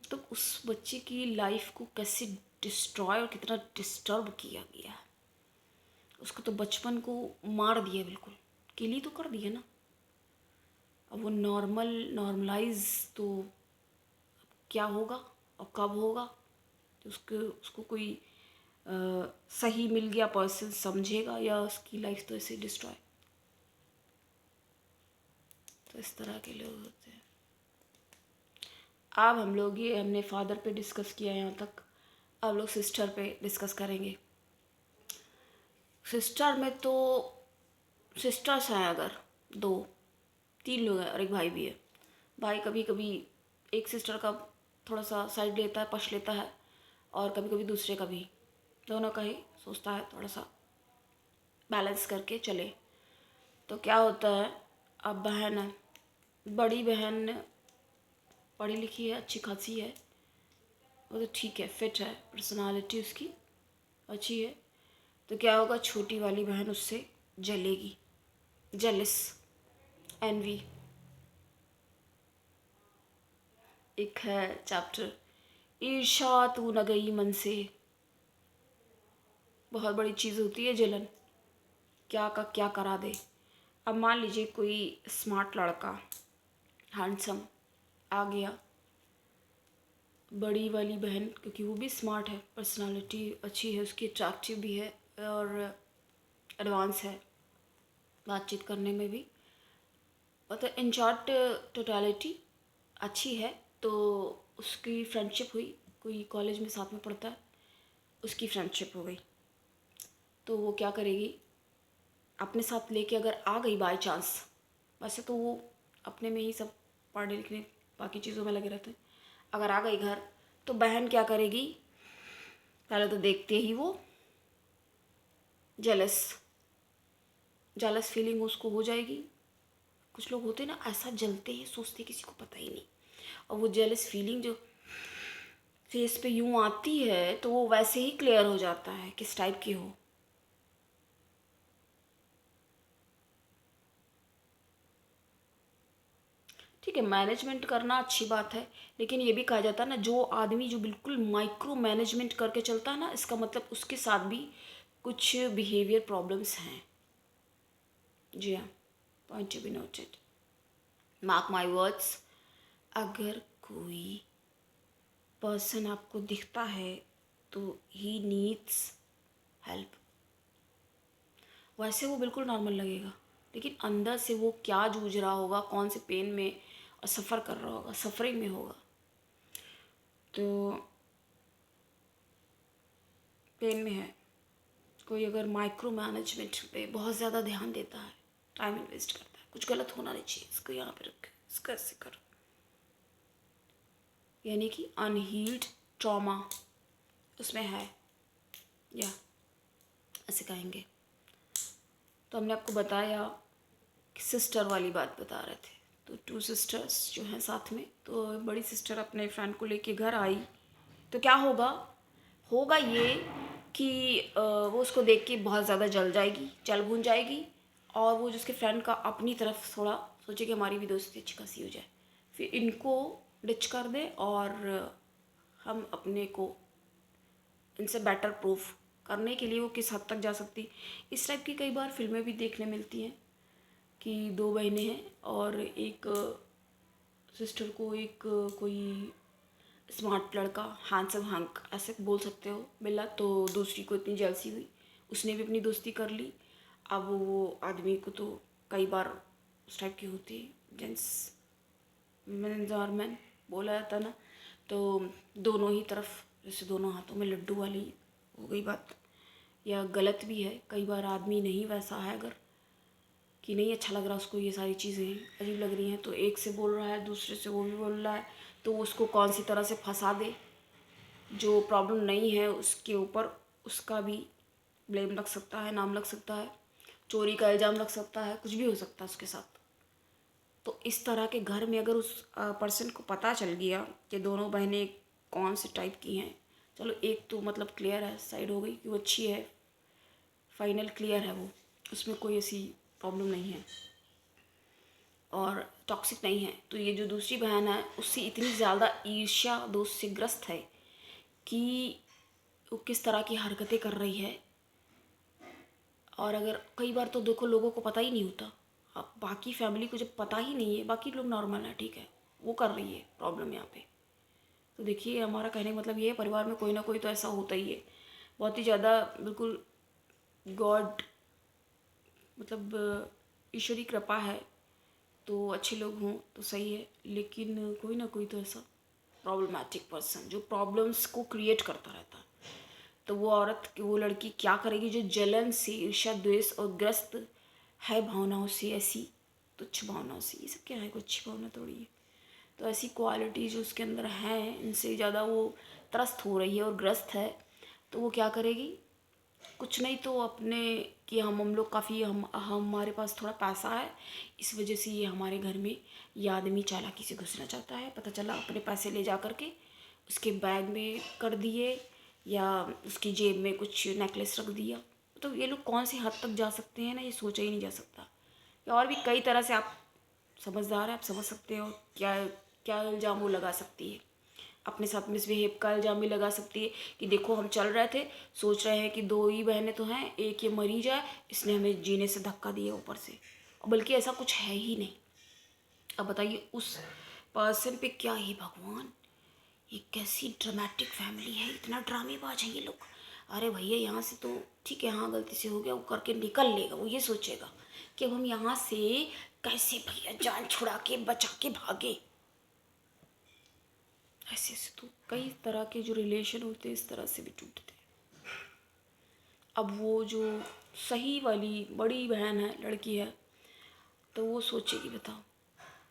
तो उस बच्चे की लाइफ को कैसे डिस्ट्रॉय और कितना डिस्टर्ब किया गया है। उसको तो बचपन को मार दिया, बिल्कुल किल ही तो कर दिया ना। अब वो नॉर्मलाइज तो क्या होगा और कब होगा, तो उसको कोई सही मिल गया पर्सन समझेगा, या उसकी लाइफ तो ऐसे डिस्ट्रॉय। तो इस तरह के लोग होते हैं। अब हम लोग ये हमने फादर पे डिस्कस किया यहाँ तक, अब लोग सिस्टर पे डिस्कस करेंगे। सिस्टर में तो सिस्टर्स हैं अगर 2-3 लोग हैं और एक भाई भी है। भाई कभी कभी एक सिस्टर का थोड़ा सा साइड लेता है, पक्ष लेता है, और कभी कभी दूसरे का भी, दोनों का ही सोचता है थोड़ा सा बैलेंस करके चले। तो क्या होता है, अब बहन है, बड़ी बहन पढ़ी लिखी है, अच्छी खासी है, वो तो ठीक है, फिट है, पर्सनालिटी उसकी अच्छी है। तो क्या होगा, छोटी वाली बहन उससे जलेगी, जेलिस, एनवी। एक है चैप्टर, ईर्ष्या तू न गई मन से। बहुत बड़ी चीज़ होती है जलन, क्या का क्या करा दे। अब मान लीजिए कोई स्मार्ट लड़का हैंडसम आ गया, बड़ी वाली बहन क्योंकि वो भी स्मार्ट है, पर्सनालिटी अच्छी है उसकी, अट्रैक्टिव भी है और एडवांस है बातचीत करने में भी, मतलब इन शॉर्ट टोटलिटी अच्छी है। तो उसकी फ्रेंडशिप हुई, कोई कॉलेज में साथ में पढ़ता है, उसकी फ्रेंडशिप हो गई। तो वो क्या करेगी, अपने साथ लेके अगर आ गई बाय चांस, वैसे तो वो अपने में ही सब पढ़ने लिखने बाकी चीज़ों में लगे रहते हैं, अगर आ गई घर तो बहन क्या करेगी, पहले तो देखते ही वो जेलस जेलस फीलिंग उसको हो जाएगी। कुछ लोग होते हैं ना, ऐसा जलते हैं, सोचते किसी को पता ही नहीं, और वो जेलस फीलिंग जो फेस पे यूं आती है तो वो वैसे ही क्लियर हो जाता है किस टाइप की हो। ठीक है, मैनेजमेंट करना अच्छी बात है, लेकिन ये भी कहा जाता है ना, जो आदमी जो बिल्कुल माइक्रो मैनेजमेंट करके चलता है ना, इसका मतलब उसके साथ भी कुछ बिहेवियर प्रॉब्लम्स हैं। जी हाँ, point to be noted, mark my words. अगर कोई पर्सन आपको दिखता है तो ही नीड्स हेल्प, वैसे वो बिल्कुल नॉर्मल लगेगा, लेकिन अंदर से वो क्या जूझ रहा होगा, कौन से पेन में और सफ़र कर रहा होगा, सफरिंग में होगा। तो पेन में है, कोई अगर माइक्रो मैनेजमेंट पे बहुत ज़्यादा ध्यान देता है, टाइम इन्वेस्ट करता है, कुछ गलत होना नहीं चाहिए, इसको यहाँ पे रख, इसको ऐसे करो, यानी कि अनहील्ड ट्रॉमा उसमें है, या ऐसे कहेंगे। तो हमने आपको बताया कि सिस्टर वाली बात बता रहे थे, तो 2 सिस्टर्स जो हैं साथ में, तो बड़ी सिस्टर अपने फ्रेंड को लेके घर आई, तो क्या होगा, होगा ये कि वो उसको देख के बहुत ज़्यादा जल जाएगी, जल भून जाएगी, और वो जिसके फ्रेंड का अपनी तरफ थोड़ा सोचे कि हमारी भी दोस्ती अच्छी खासी हो जाए, फिर इनको डिच कर दे और हम अपने को इनसे बेटर प्रूफ करने के लिए वो किस हद तक जा सकती। इस टाइप की कई बार फिल्में भी देखने मिलती हैं कि 2 बहनें हैं और एक सिस्टर को एक कोई स्मार्ट लड़का, हैंडसम हंक ऐसे बोल सकते हो, मिला, तो दूसरी को इतनी जेलसी हुई, उसने भी अपनी दोस्ती कर ली। अब वो आदमी को तो कई बार उस टाइप की होती है, जेंट्स मेन्स और मैन बोला जाता ना, तो दोनों ही तरफ जैसे दोनों हाथों में लड्डू वाली हो गई बात। या गलत भी है, कई बार आदमी नहीं वैसा है, अगर कि नहीं अच्छा लग रहा उसको, ये सारी चीज़ें अजीब लग रही हैं, तो एक से बोल रहा है, दूसरे से वो भी बोल रहा है, तो उसको कौन सी तरह से फंसा दे, जो प्रॉब्लम नहीं है उसके ऊपर उसका भी ब्लेम लग सकता है, नाम लग सकता है, चोरी का इल्ज़ाम लग सकता है, कुछ भी हो सकता है उसके साथ। तो इस तरह के घर में अगर उस पर्सन को पता चल गया कि दोनों बहनें कौन से टाइप की हैं, चलो एक तो मतलब क्लियर है, साइड हो गई कि वो अच्छी है, फाइनल क्लियर है वो, उसमें कोई ऐसी प्रॉब्लम नहीं है और टॉक्सिक नहीं है। तो ये जो दूसरी बहन है उससे इतनी ज़्यादा ईर्ष्या दोष से ग्रस्त है कि वो किस तरह की हरकतें कर रही है। और अगर कई बार तो देखो लोगों को पता ही नहीं होता, अब बाकी फैमिली को जब पता ही नहीं है, बाकी लोग नॉर्मल है, ठीक है, वो कर रही है प्रॉब्लम यहाँ पे। तो देखिए हमारा कहने का मतलब ये है, परिवार में कोई ना कोई तो ऐसा होता ही है, बहुत ही ज़्यादा बिल्कुल गॉड मतलब ईश्वरी कृपा है तो अच्छे लोग हों तो सही है, लेकिन कोई ना कोई तो ऐसा प्रॉब्लमेटिक पर्सन जो प्रॉब्लम्स को क्रिएट करता रहता है। तो वो औरत, वो लड़की क्या करेगी जो जलन से, ईर्ष्या, द्वेष और ग्रस्त है भावनाओं से, ऐसी तुच्छ भावनाओं से, ये सब क्या है, कोई अच्छी भावना थोड़ी है। तो ऐसी क्वालिटी जो उसके अंदर हैं, इनसे ज़्यादा वो त्रस्त हो रही है और ग्रस्त है, तो वो क्या करेगी, कुछ नहीं तो अपने कि हम लोग काफ़ी हम हमारे पास थोड़ा पैसा है, इस वजह से ये हमारे घर में ये आदमी चालाकी से घुसना चाहता है। पता चला अपने पैसे ले जा करके उसके बैग में कर दिए या उसकी जेब में कुछ नेकलेस रख दिया। तो ये लोग कौन सी हद तक जा सकते हैं ना, ये सोचा ही नहीं जा सकता। या और भी कई तरह से आप समझदार हैं, आप समझ सकते हो क्या क्या इल्ज़ाम वो लगा सकती है, अपने साथ मिसबिहेव का इल्ज़ाम भी लगा सकती है कि देखो हम चल रहे थे, सोच रहे हैं कि दो ही बहनें तो हैं, एक ये मरी जाए, इसने हमें जीने से धक्का दिया ऊपर से, और बल्कि ऐसा कुछ है ही नहीं। अब बताइए उस पर्सन पे क्या ही भगवान, ये कैसी ड्रामेटिक फैमिली है, इतना ड्रामेबाज है ये लोग। अरे भैया यहाँ से तो ठीक है, हाँ गलती से हो गया, वो करके निकल लेगा, वो ये सोचेगा कि अब हम यहाँ से कैसे भैया जान छुड़ा के बचा के भागे। ऐसे ऐसे तो कई तरह के जो रिलेशन होते हैं इस तरह से भी टूटते हैं। अब वो जो सही वाली बड़ी बहन है, लड़की है, तो वो सोचेगी बताओ,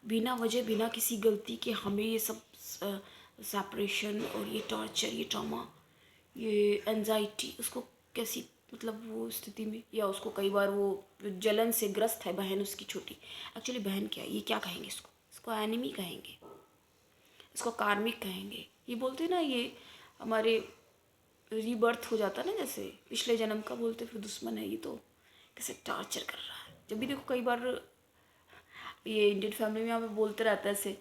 बिना वजह बिना किसी गलती के हमें ये सब सेपरेशन और ये टॉर्चर, ये ट्रॉमा, ये एंजाइटी, उसको कैसी मतलब वो स्थिति में, या उसको कई बार वो जलन से ग्रस्त है बहन उसकी छोटी, एक्चुअली बहन क्या है, ये क्या कहेंगे इसको, इसको एनिमी कहेंगे, इसको कार्मिक कहेंगे। ये बोलते ना, ये हमारे रीबर्थ हो जाता है ना, जैसे पिछले जन्म का बोलते फिर दुश्मन है, ये तो कैसे टॉर्चर कर रहा है। जब भी देखो कई बार ये इंडियन फैमिली में यहाँ पे बोलते रहते हैं ऐसे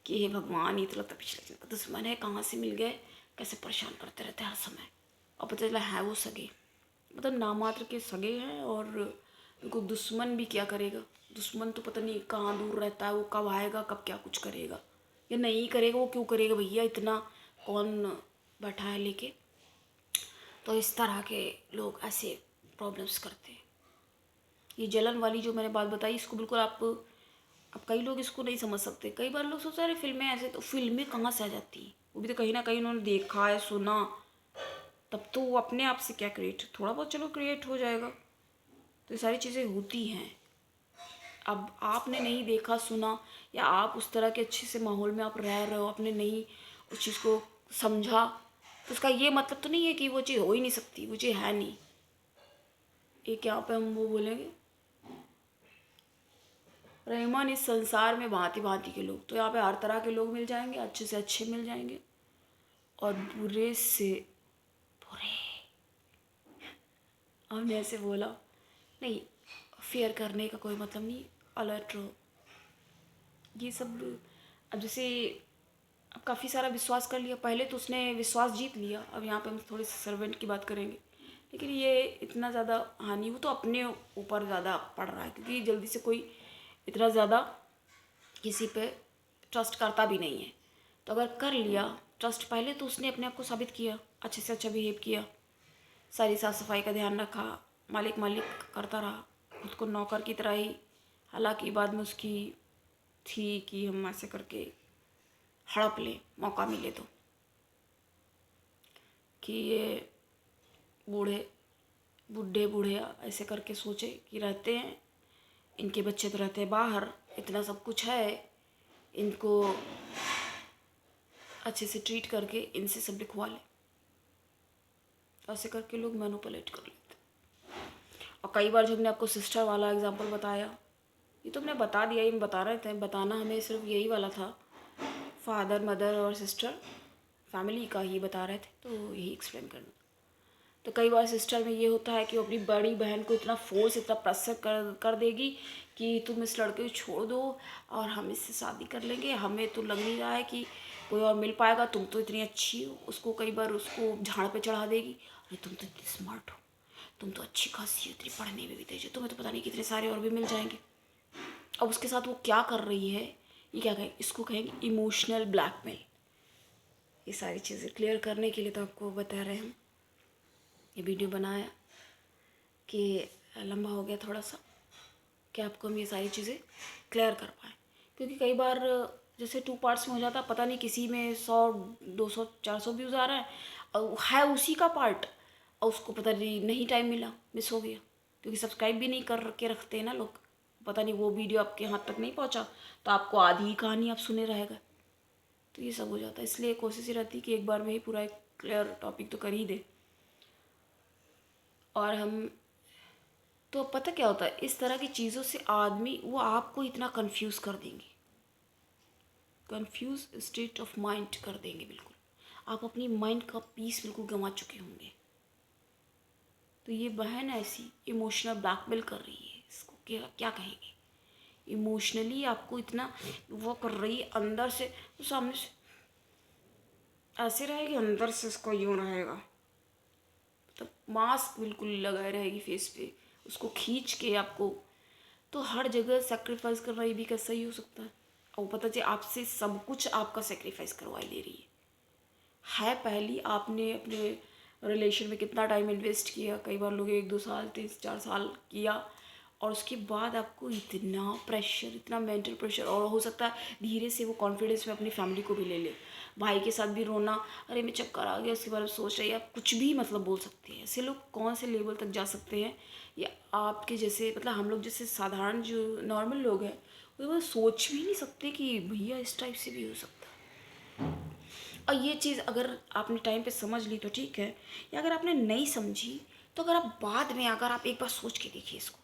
कि हे भगवान, ये तो लगता है पिछले जन्म का दुश्मन है, कहाँ से मिल गए, कैसे परेशान करते रहते हैं हर समय। और पता चला है वो सगे, मतलब नामात्र के सगे हैं, और उनको दुश्मन भी क्या करेगा, दुश्मन तो पता नहीं कहाँ दूर रहता है, वो कब आएगा, कब क्या कुछ करेगा या नहीं करेगा, वो क्यों करेगा भैया, इतना कौन बैठा है लेके। तो इस तरह के लोग ऐसे प्रॉब्लम्स करते हैं। ये जलन वाली जो मैंने बात बताई, इसको बिल्कुल आप, अब कई लोग इसको नहीं समझ सकते। कई बार लोग सोचते हैं अरे फिल्में ऐसे, तो फिल्में कहाँ से आ जाती हैं, वो भी तो कहीं ना कहीं उन्होंने देखा है, सुना, तब तो वो अपने आप से क्या क्रिएट, थोड़ा बहुत चलो क्रिएट हो जाएगा। तो ये सारी चीज़ें होती हैं। अब आपने नहीं देखा सुना, या आप उस तरह के अच्छे से माहौल में आप रह रहे हो, आपने नहीं उस चीज़ को समझा, तो उसका ये मतलब तो नहीं है कि वो चीज़ हो ही नहीं सकती, वो चीज़ है नहीं। एक यहाँ पे हम वो बोलेंगे, रहमान इस संसार में भांति भांति के लोग, तो यहाँ पे हर तरह के लोग मिल जाएंगे, अच्छे से अच्छे मिल जाएंगे और बुरे से बुरे। हमने ऐसे बोला नहीं, फेयर करने का कोई मतलब नहीं, अलर्ट रहो। ये सब अब जैसे अब काफ़ी सारा विश्वास कर लिया, पहले तो उसने विश्वास जीत लिया, अब यहाँ पे हम थोड़े से सर्वेंट की बात करेंगे। लेकिन ये इतना ज़्यादा हानि वो तो अपने ऊपर ज़्यादा पड़ रहा है, क्योंकि जल्दी से कोई इतना ज़्यादा किसी पे ट्रस्ट करता भी नहीं है। तो अगर कर लिया ट्रस्ट, पहले तो उसने अपने आप को साबित किया, अच्छे से अच्छा बिहेव किया, सारी साफ़ सफाई का ध्यान रखा, मालिक मालिक करता रहा, खुद को नौकर की तरह ही। हालांकि बाद में उसकी थी कि हम ऐसे करके हड़प लें, मौका मिले तो, कि ये बूढ़े बूढ़े ऐसे करके सोचे कि रहते हैं, इनके बच्चे तो रहते हैं बाहर, इतना सब कुछ है, इनको अच्छे से ट्रीट करके इनसे सब लिखवा लें। ऐसे करके लोग मैनिपुलेट कर लेते। और कई बार जो हमने आपको सिस्टर वाला एग्जांपल बताया, ये तो हमने बता दिया, ये हम बता रहे थे, बताना हमें सिर्फ यही वाला था, फादर मदर और सिस्टर फैमिली का ही बता रहे थे, तो यही एक्सप्लेन करना। तो कई बार सिस्टर में ये होता है कि वो अपनी बड़ी बहन को इतना फोर्स, इतना प्रेशर कर देगी कि तुम इस लड़के को छोड़ दो और हम इससे शादी कर लेंगे, हमें तो लग नहीं रहा है कि कोई और मिल पाएगा, तुम तो इतनी अच्छी हो। उसको कई बार उसको झाड़ पे चढ़ा देगी, अरे तुम तो इतनी स्मार्ट हो, तुम तो अच्छी खासी हो, इतनी पढ़ने में भी तेज हो, तुम्हें तो पता नहीं कितने सारे और भी मिल जाएंगे। अब उसके साथ वो क्या कर रही है, ये क्या कहें, इसको कहेंगे इमोशनल ब्लैकमेल। ये सारी चीज़ें क्लियर करने के लिए तो आपको बता रहे हैं हम, ये वीडियो बनाया कि लंबा हो गया थोड़ा सा, कि आपको हम ये सारी चीज़ें क्लियर कर पाएँ। क्योंकि कई बार जैसे 2 पार्ट्स में हो जाता, पता नहीं किसी में 100 200 400 व्यूज़ आ रहा है और है उसी का पार्ट, और उसको पता नहीं टाइम मिला, मिस हो गया। क्योंकि सब्सक्राइब भी नहीं कर के रखते हैं ना लोग, पता नहीं वो वीडियो आपके हाथ तक नहीं पहुंचा तो आपको आधी ही कहानी आप सुने रहेगा। तो ये सब हो जाता है, इसलिए कोशिश ही रहती कि एक बार में ही पूरा एक क्लियर टॉपिक तो कर ही दे। और हम तो पता क्या होता है, इस तरह की चीज़ों से आदमी वो आपको इतना कंफ्यूज कर देंगे, कंफ्यूज स्टेट ऑफ माइंड कर देंगे बिल्कुल। आप अपनी माइंड का पीस बिल्कुल गंवा चुके होंगे। तो ये बहन ऐसी इमोशनल ब्लैकमेल कर रही है, इसको क्या क्या कहेंगे, इमोशनली आपको इतना वो कर रही है अंदर से, तो सामने से ऐसे रहेगी, अंदर से इसको यूँ रहेगा, तो मास्क बिल्कुल लगाए रहेगी फेस पे, उसको खींच के आपको। तो हर जगह सेक्रीफाइस करना ये भी कैसा ही हो सकता है। और पता चले आपसे सब कुछ आपका सेक्रीफाइस करवा ले रही है पहली आपने अपने रिलेशन में कितना टाइम इन्वेस्ट किया, कई बार लोग 1-2 साल 3-4 साल किया, और उसके बाद आपको इतना प्रेशर, इतना मेंटल प्रेशर, और हो सकता है धीरे से वो कॉन्फिडेंस में अपनी फैमिली को भी ले ले, भाई के साथ भी रोना, अरे मैं चक्कर आ गया उसके बारे में सोच रही है, आप कुछ भी मतलब बोल सकते हैं। ऐसे लोग कौन से लेवल तक जा सकते हैं, या आपके जैसे मतलब हम लोग जैसे साधारण जो नॉर्मल लोग हैं वो सोच भी नहीं सकते कि भैया इस टाइप से भी हो सकता है। और ये चीज़ अगर आपने टाइम पे समझ ली तो ठीक है, या अगर आपने नहीं समझी तो अगर आप बाद में अगर आप एक बार सोच के देखिए, इसको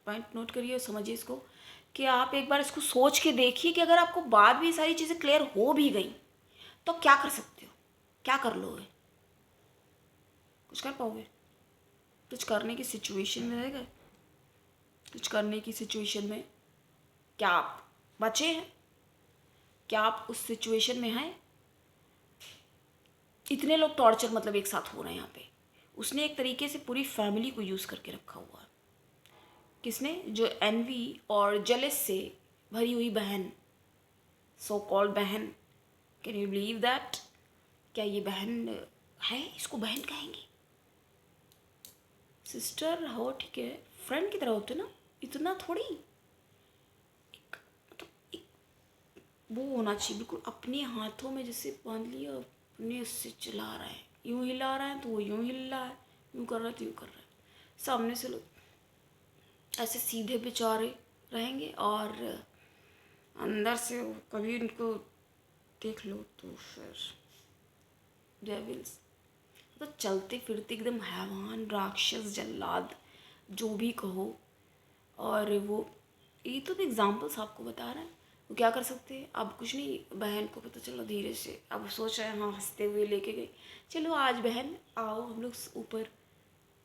पॉइंट नोट करिए और समझिए इसको, कि आप एक बार इसको सोच के देखिए कि अगर आपको बाद में सारी चीज़ें क्लियर हो भी गई तो क्या कर सकते हो, क्या कर लोगे, कुछ कर पाओगे, कुछ करने की सिचुएशन में रहेगा, कुछ करने की सिचुएशन में क्या आप बचे हैं, क्या आप उस सिचुएशन में हैं। इतने लोग टॉर्चर मतलब एक साथ हो रहे हैं यहाँ पे, उसने एक तरीके से पूरी फैमिली को यूज़ करके रखा हुआ है। किसने, जो एनवी और जेलस से भरी हुई बहन, सो कॉल्ड बहन, कैन यू बिलीव दैट, क्या ये बहन है, इसको बहन कहेंगे। सिस्टर हो ठीक है, फ्रेंड की तरह होते ना, इतना थोड़ी, एक मतलब एक वो होना चाहिए बिल्कुल अपने हाथों में जैसे बांध लिया, अपने उससे चला रहा है, यूँ हिला रहा है तो वो यूँ हिल रहा है, यूँ कर रहा है तो यूँ कर रहा है। सामने से लोग ऐसे सीधे बेचारे रहेंगे, और अंदर से कभी उनको देख लो तो फिर डेविल्स, तो चलते फिरते एकदम हैवान, राक्षस, जल्लाद, जो भी कहो। और वो ये तो एग्जाम्पल्स आपको बता रहे हैं, वो क्या कर सकते हैं, अब कुछ नहीं, बहन को पता चला धीरे से, अब सोच रहे हैं, हाँ हंसते हुए लेके गई, चलो आज बहन आओ हम लोग ऊपर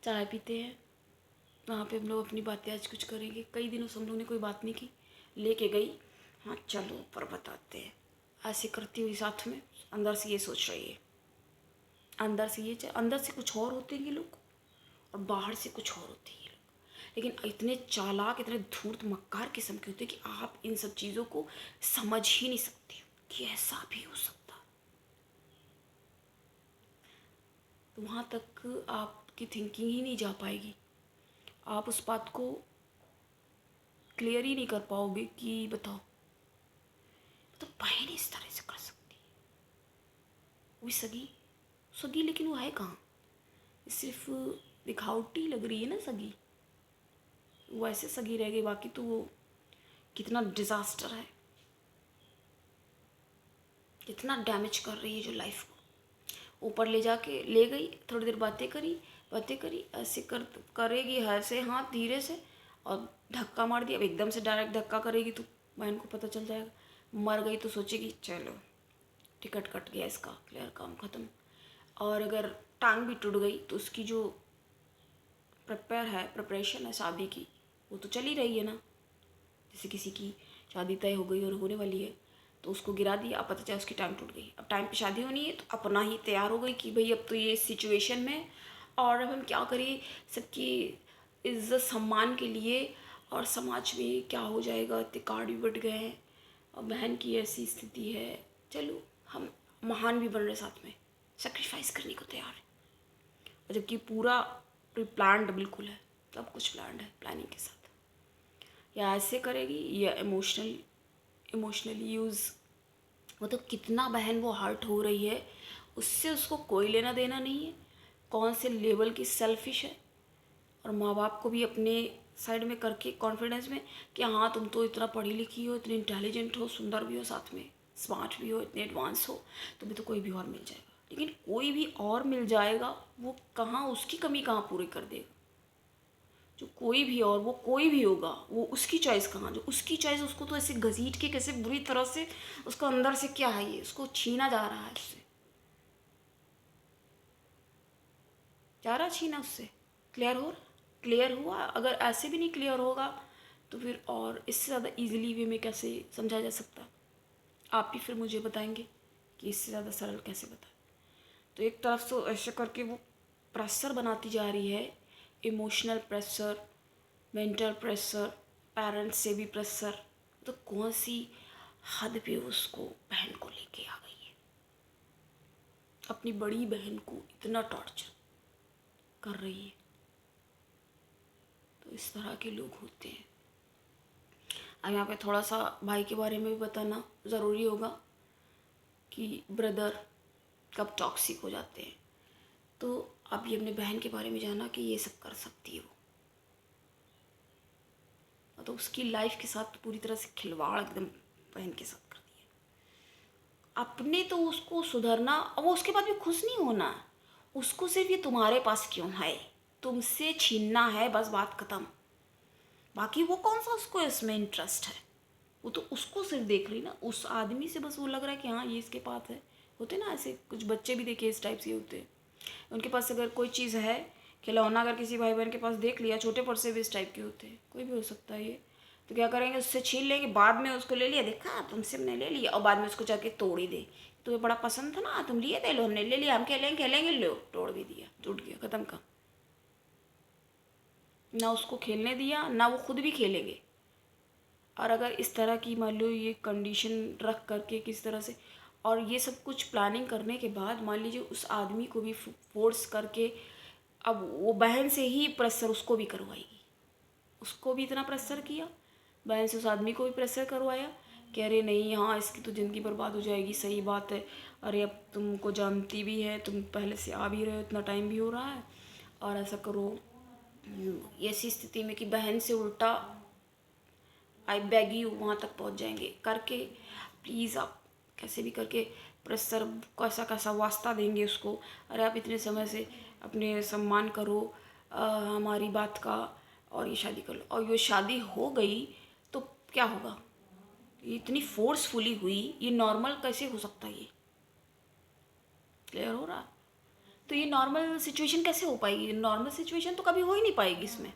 चाय पीते हैं, वहाँ पे हम लोग अपनी बातें आज कुछ करेंगे, कई दिनों से हम लोग ने कोई बात नहीं की, लेके गई, हाँ चलो ऊपर बताते हैं, ऐसे करती हुई साथ में अंदर से ये सोच रही है, अंदर से ये, अंदर से कुछ और होते हैं ये लोग और बाहर से कुछ और होते हैं ये लोग, लेकिन इतने चालाक, इतने धूर्त मक्कार किस्म के होते हैं कि आप इन सब चीज़ों को समझ ही नहीं सकते कि ऐसा भी हो सकता। तो वहाँ तक आपकी थिंकिंग ही नहीं जा पाएगी, आप उस बात को क्लियर ही नहीं कर पाओगे कि बताओ, तो बहन इस तरह से कर सकती है, वो भी सगी, सगी लेकिन वो है कहाँ, सिर्फ दिखावटी लग रही है ना सगी, वो ऐसे सगी रह गई, बाकी तो वो कितना डिज़ास्टर है, कितना डैमेज कर रही है जो लाइफ को, ऊपर ले जाके ले गई, थोड़ी देर बातें करी ऐसे करेगी ऐसे हाथ धीरे से, और धक्का मार दिया, अब एकदम से डायरेक्ट धक्का करेगी तो बहन को पता चल जाएगा, मर गई तो सोचेगी चलो टिकट कट गया इसका, क्लियर, काम ख़त्म। और अगर टांग भी टूट गई तो उसकी जो प्रिपरेशन है शादी की, वो तो चल ही रही है ना। जैसे किसी की शादी तय हो गई और होने वाली है, तो उसको गिरा दिया, अब पता चला उसकी टांग टूट गई। अब टाइम पे शादी होनी है तो अपना ही तैयार हो गई कि भाई अब तो ये सिचुएशन में, और अब हम क्या करें सबकी इज्जत सम्मान के लिए, और समाज में क्या हो जाएगा, इतने कार्ड भी बढ़ गए हैं और बहन की ऐसी स्थिति है, चलो हम महान भी बन रहे साथ में, सेक्रीफाइस करने को तैयार है। और जबकि पूरा प्लान्ड बिल्कुल है, सब कुछ प्लान्ड है प्लानिंग के साथ। या ऐसे करेगी या इमोशनली यूज़, मतलब कितना बहन वो हर्ट हो रही है, उससे उसको कोई लेना देना नहीं है, कौन से लेवल की सेल्फिश है। और माँ बाप को भी अपने साइड में करके कॉन्फिडेंस में कि हाँ तुम तो इतना पढ़ी लिखी हो, इतनी इंटेलिजेंट हो, सुंदर भी हो, साथ में स्मार्ट भी हो, इतने एडवांस हो, तुम्हें तो कोई भी और मिल जाएगा। लेकिन कोई भी और मिल जाएगा, वो कहाँ उसकी कमी कहाँ पूरी कर देगा। जो कोई भी और वो कोई भी होगा, वो उसकी चॉइस कहाँ, जो उसकी चॉइस उसको तो ऐसे घसीट के कैसे बुरी तरह से उसको अंदर से क्या है, ये उसको छीना जा रहा है, उससे जा रहा छीना उससे। क्लियर हुआ? अगर ऐसे भी नहीं क्लियर होगा तो फिर और इससे ज़्यादा इजीली वे में कैसे समझा जा सकता, आप ही फिर मुझे बताएंगे कि इससे ज़्यादा सरल कैसे बताएं। तो एक तरफ तो ऐसे करके वो प्रेशर बनाती जा रही है, emotional pressure, mental pressure, parents से भी प्रेशर, तो कौन सी हद पे उसको बहन को लेके आ गई है, अपनी बड़ी बहन को इतना टॉर्चर कर रही है। तो इस तरह के लोग होते हैं। अब यहाँ पे थोड़ा सा भाई के बारे में भी बताना ज़रूरी होगा कि ब्रदर कब टॉक्सिक हो जाते हैं। तो आप ये अपने बहन के बारे में जाना कि ये सब कर सकती है वो, तो उसकी लाइफ के साथ पूरी तरह से खिलवाड़ एकदम बहन के साथ कर दिया। अपने तो उसको सुधरना, और वो उसके बाद भी खुश नहीं होना, उसको सिर्फ ये तुम्हारे पास क्यों है, तुमसे छीनना है, बस बात खत्म। बाकी वो कौन सा उसको इसमें इंटरेस्ट है, वो तो उसको सिर्फ देख रही ना, उस आदमी से बस वो लग रहा है कि हाँ ये इसके पास है। होते ना ऐसे कुछ बच्चे भी देखे इस टाइप से होते हैं, उनके पास अगर कोई चीज़ है, खिलौना अगर किसी भाई बहन के पास देख लिया, छोटे पर से भी इस टाइप के होते हैं, कोई भी हो सकता है ये, तो क्या करेंगे उससे छीन लेंगे, बाद में उसको ले लिया, देखा तुमसे हमने ले लिया, और बाद में उसको जाके तोड़ ही दे, तुम्हें बड़ा पसंद था ना, तुम लिए थे, लो हमने ले लिया, हम खेलेंगे खेलेंगे, लो तोड़ भी दिया, टूट गया, ख़त्म का। ना उसको खेलने दिया, ना वो खुद भी खेलेंगे। और अगर इस तरह की मान लो ये कंडीशन रख करके किस तरह से, और ये सब कुछ प्लानिंग करने के बाद मान लीजिए उस आदमी को भी फोर्स करके, अब वो बहन से ही प्रेशर उसको भी करवाएगी, उसको भी इतना प्रेशर किया, बहन से उस आदमी को भी प्रेशर करवाया कि अरे नहीं हाँ इसकी तो ज़िंदगी बर्बाद हो जाएगी, सही बात है, अरे अब तुमको जानती भी है, तुम पहले से आ भी रहे हो, इतना टाइम भी हो रहा है, और ऐसा करो। ऐसी स्थिति में कि बहन से उल्टा आई बेग यू वहाँ तक पहुँच जाएंगे करके, प्लीज़ आप कैसे भी करके प्रेशर कैसा कैसा वास्ता देंगे उसको, अरे आप इतने समय से अपने सम्मान करो हमारी बात का, और ये शादी कर लो, और ये शादी हो गई तो क्या होगा, ये इतनी फोर्सफुली हुई, ये नॉर्मल कैसे हो सकता है, ये क्लियर हो रहा? तो ये नॉर्मल सिचुएशन कैसे हो पाएगी, नॉर्मल सिचुएशन तो कभी हो ही नहीं पाएगी इसमें।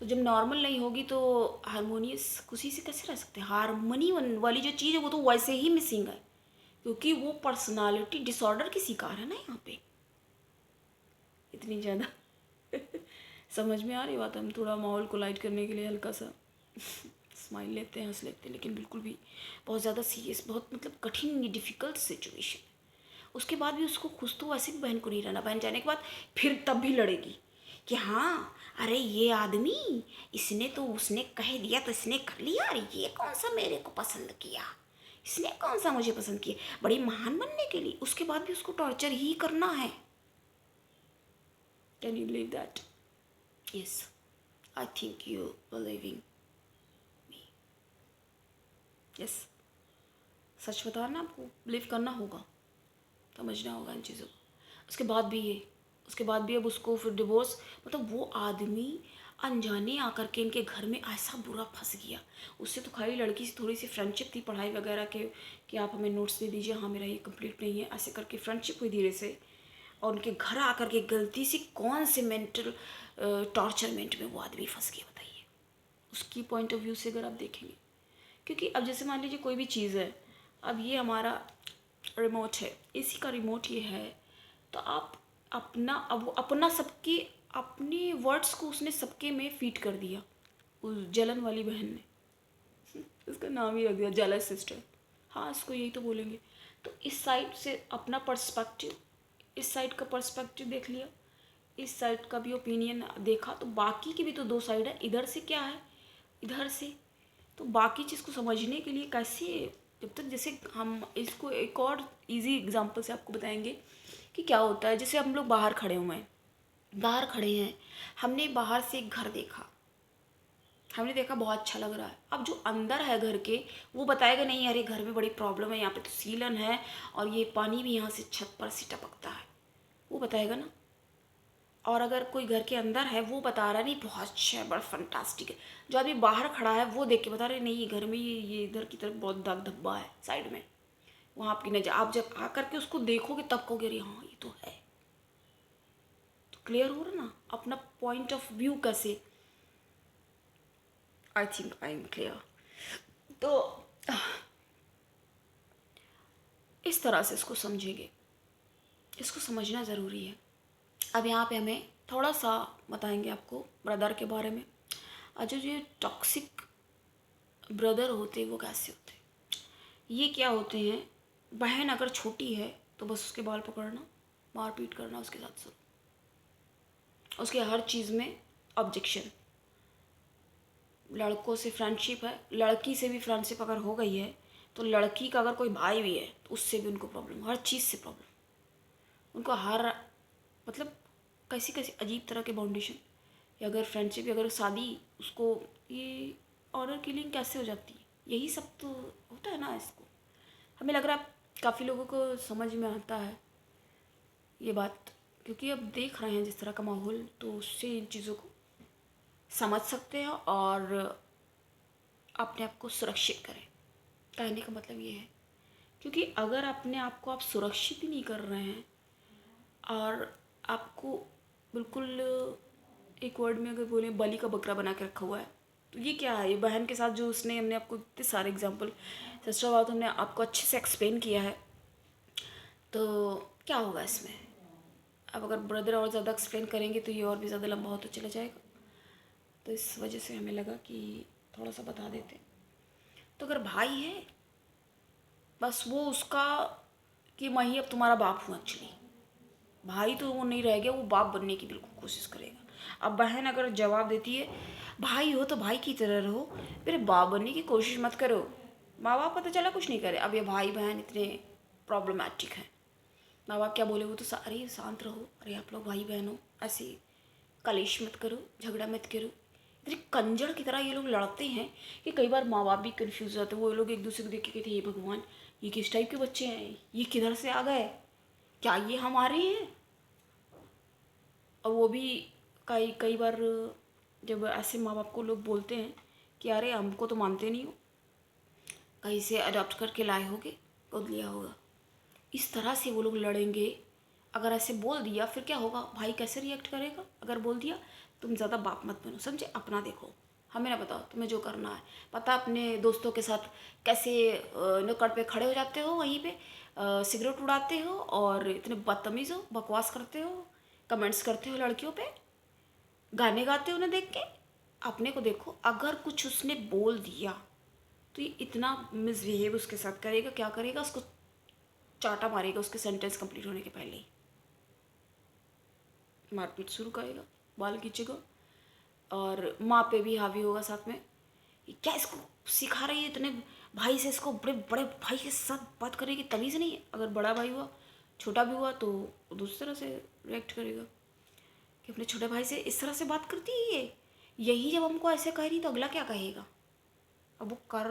तो जब नॉर्मल नहीं होगी तो हारमोनियस खुशी से कैसे रह सकते हैं, हारमोनी वाली जो चीज़ है वो तो वैसे ही मिसिंग है, क्योंकि वो पर्सनालिटी डिसऑर्डर की शिकार है ना यहाँ पे इतनी ज़्यादा। समझ में आ रही बात, हम थोड़ा माहौल को लाइट करने के लिए हल्का सा स्माइल लेते हैं, हंस लेते हैं, लेकिन बिल्कुल भी बहुत ज़्यादा सीरियस, बहुत मतलब कठिन डिफ़िकल्ट सिचुएशन। उसके बाद भी उसको खुश तो वैसे भी बहन को नहीं रहना, बहन जाने के बाद फिर तब भी लड़ेगी कि हाँ अरे ये आदमी, इसने तो उसने कह दिया तो इसने कर लिया, अरे ये कौन सा मेरे को पसंद किया, इसने कौन सा मुझे पसंद किया, बड़ी महान बनने के लिए, उसके बाद भी उसको टॉर्चर ही करना है। Can you believe that? Yes, I think you believing me. Yes, सच बता ना, आपको बिलीव करना होगा, समझना होगा इन चीज़ों को। उसके बाद भी अब उसको फिर डिवोर्स, मतलब वो आदमी अनजाने आकर के इनके घर में ऐसा बुरा फंस गया। उससे तो खाली लड़की से थोड़ी सी फ्रेंडशिप थी पढ़ाई वगैरह के, कि आप हमें नोट्स दे दीजिए, हाँ मेरा ये कंप्लीट नहीं है, ऐसे करके फ्रेंडशिप हुई धीरे से। और उनके घर आकर के गलती से कौन से मेंटल टॉर्चरमेंट में वो आदमी फंस गया, बताइए। उसकी पॉइंट ऑफ व्यू से अगर आप देखेंगे, क्योंकि अब जैसे मान लीजिए कोई भी चीज़ है, अब ये हमारा रिमोट है, इसी का रिमोट ये है, तो आप अपना, अब वो अपना सबके अपने वर्ड्स को उसने सबके में फीड कर दिया, उस जलन वाली बहन ने। इसका नाम ही रख दिया जेलस सिस्टर। हाँ, इसको यही तो बोलेंगे। तो इस साइड से अपना पर्सपेक्टिव, इस साइड का पर्सपेक्टिव देख लिया, इस साइड का भी ओपिनियन देखा, तो बाकी की भी तो दो साइड है, इधर से क्या है, इधर से। तो बाकी चीज़ को समझने के लिए कैसे, जब तक, जैसे हम इसको एक और इजी एग्जांपल से आपको बताएंगे कि क्या होता है। जैसे हम लोग बाहर खड़े हुए हैं, बाहर खड़े हैं, हमने बाहर से एक घर देखा, हमने देखा बहुत अच्छा लग रहा है। अब जो अंदर है घर के, वो बताएगा नहीं अरे घर में बड़ी प्रॉब्लम है, यहाँ पे तो सीलन है और ये पानी भी यहाँ से छत पर से टपकता है, वो बताएगा ना। और अगर कोई घर के अंदर है, वो बता रहा है नहीं बहुत अच्छा है, बड़ा फंटास्टिक है। जो आदमी बाहर खड़ा है वो देख के बता रहे नहीं, ये घर में ये इधर की तरफ बहुत दाग धब्बा है साइड में, वहाँ आपकी नजर, आप जब आकर के उसको देखोगे तब कहोगे अरे हाँ ये तो है। तो क्लियर हो रहा ना अपना पॉइंट ऑफ व्यू कैसे। I think I am clear. तो इस तरह से इसको समझेंगे, इसको समझना ज़रूरी है। अब यहाँ पे हमें थोड़ा सा बताएंगे आपको ब्रदर के बारे में। जो ये टॉक्सिक ब्रदर होते हैं वो कैसे होते हैं, ये क्या होते हैं। बहन अगर छोटी है तो बस उसके बाल पकड़ना, मारपीट करना उसके साथ सब, उसके हर चीज़ में ऑब्जेक्शन। लड़कों से फ्रेंडशिप है, लड़की से भी फ्रेंडशिप अगर हो गई है तो लड़की का अगर कोई भाई भी है तो उससे भी उनको प्रॉब्लम, हर चीज़ से प्रॉब्लम उनको, हर मतलब कैसी कैसी अजीब तरह के बाउंडेशन। या अगर फ्रेंडशिप या अगर शादी, उसको ये ऑनर किलिंग कैसे हो जाती है, यही सब तो होता है ना। इसको हमें लग रहा है काफ़ी लोगों को समझ में आता है ये बात, क्योंकि अब देख रहे हैं जिस तरह का माहौल, तो उससे इन चीज़ों को समझ सकते हैं और अपने आप को सुरक्षित करें। कहने का मतलब ये है, क्योंकि अगर अपने आप को आप सुरक्षित ही नहीं कर रहे हैं और आपको बिल्कुल, एक वर्ड में अगर बोलें, बलि का बकरा बना के रखा हुआ है, तो ये क्या है। ये बहन के साथ जो उसने, हमने आपको इतने सारे एग्जांपल सिस्टर बात हमने आपको अच्छे से एक्सप्लेन किया है, तो क्या होगा इसमें। अब अगर ब्रदर और ज़्यादा एक्सप्लेन करेंगे तो ये और भी ज़्यादा लंबा होता चला जाएगा, तो इस वजह से हमें लगा कि थोड़ा सा बता देते। तो अगर भाई है, बस वो उसका कि मैं ही अब तुम्हारा बाप हूँ, एक्चुअली भाई तो वो नहीं रह गया, वो बाप बनने की बिल्कुल कोशिश करेगा। अब बहन अगर जवाब देती है भाई हो तो भाई की तरह रहो, फिर बाप बनने की कोशिश मत करो, माँ बाप पता चला कुछ नहीं करे। अब ये भाई बहन इतने प्रॉब्लमेटिक हैं, माँ बाप क्या बोले वो तो अरे शांत रहो, अरे आप लोग भाई बहन हो, ऐसे कलेश मत करो, झगड़ा मत करो। इतने कंजर की तरह ये लोग लड़ते हैं कि कई बार माँ बाप भी कंफ्यूज होते हैं। वो लोग एक दूसरे को देख के कहते हैं ये भगवान, ये किस टाइप के बच्चे हैं, ये किधर से आ गए, क्या ये हमारे हैं। और वो भी कई कई बार जब ऐसे माँ बाप को लोग बोलते हैं कि अरे हमको तो मानते नहीं हो, कहीं से अडॉप्ट करके लाए होगे, गोद लिया होगा, इस तरह से वो लोग लड़ेंगे। अगर ऐसे बोल दिया फिर क्या होगा, भाई कैसे रिएक्ट करेगा। अगर बोल दिया तुम ज़्यादा बाप मत बनो, समझे, अपना देखो, हमें ना बताओ तुम्हें जो करना है। पता अपने दोस्तों के साथ कैसे नुक्कड़ पे खड़े हो जाते हो, वहीं पे सिगरेट उड़ाते हो और इतने बदतमीज़ हो, बकवास करते हो, कमेंट्स करते हो लड़कियों पे, गाने गाते हो उन्हें देख के। अपने को देखो, अगर कुछ उसने बोल दिया तो ये इतना मिसबिहेव उसके साथ करेगा, क्या करेगा, उसको चाटा मारेगा उसके सेंटेंस कंप्लीट होने के पहले ही, मारपीट शुरू करेगा, बाल खींचेगा और माँ पे भी हावी होगा साथ में। ये क्या इसको सिखा रही है इतने भाई से, इसको बड़े बड़े भाई के साथ बात करने की तमीज़ नहीं है। अगर बड़ा भाई हुआ, छोटा भी हुआ, तो दूसरी तरह से रिएक्ट करेगा कि अपने छोटे भाई से इस तरह से बात करती है ये, यही जब हमको ऐसे कह रही तो अगला क्या कहेगा। अब वो कर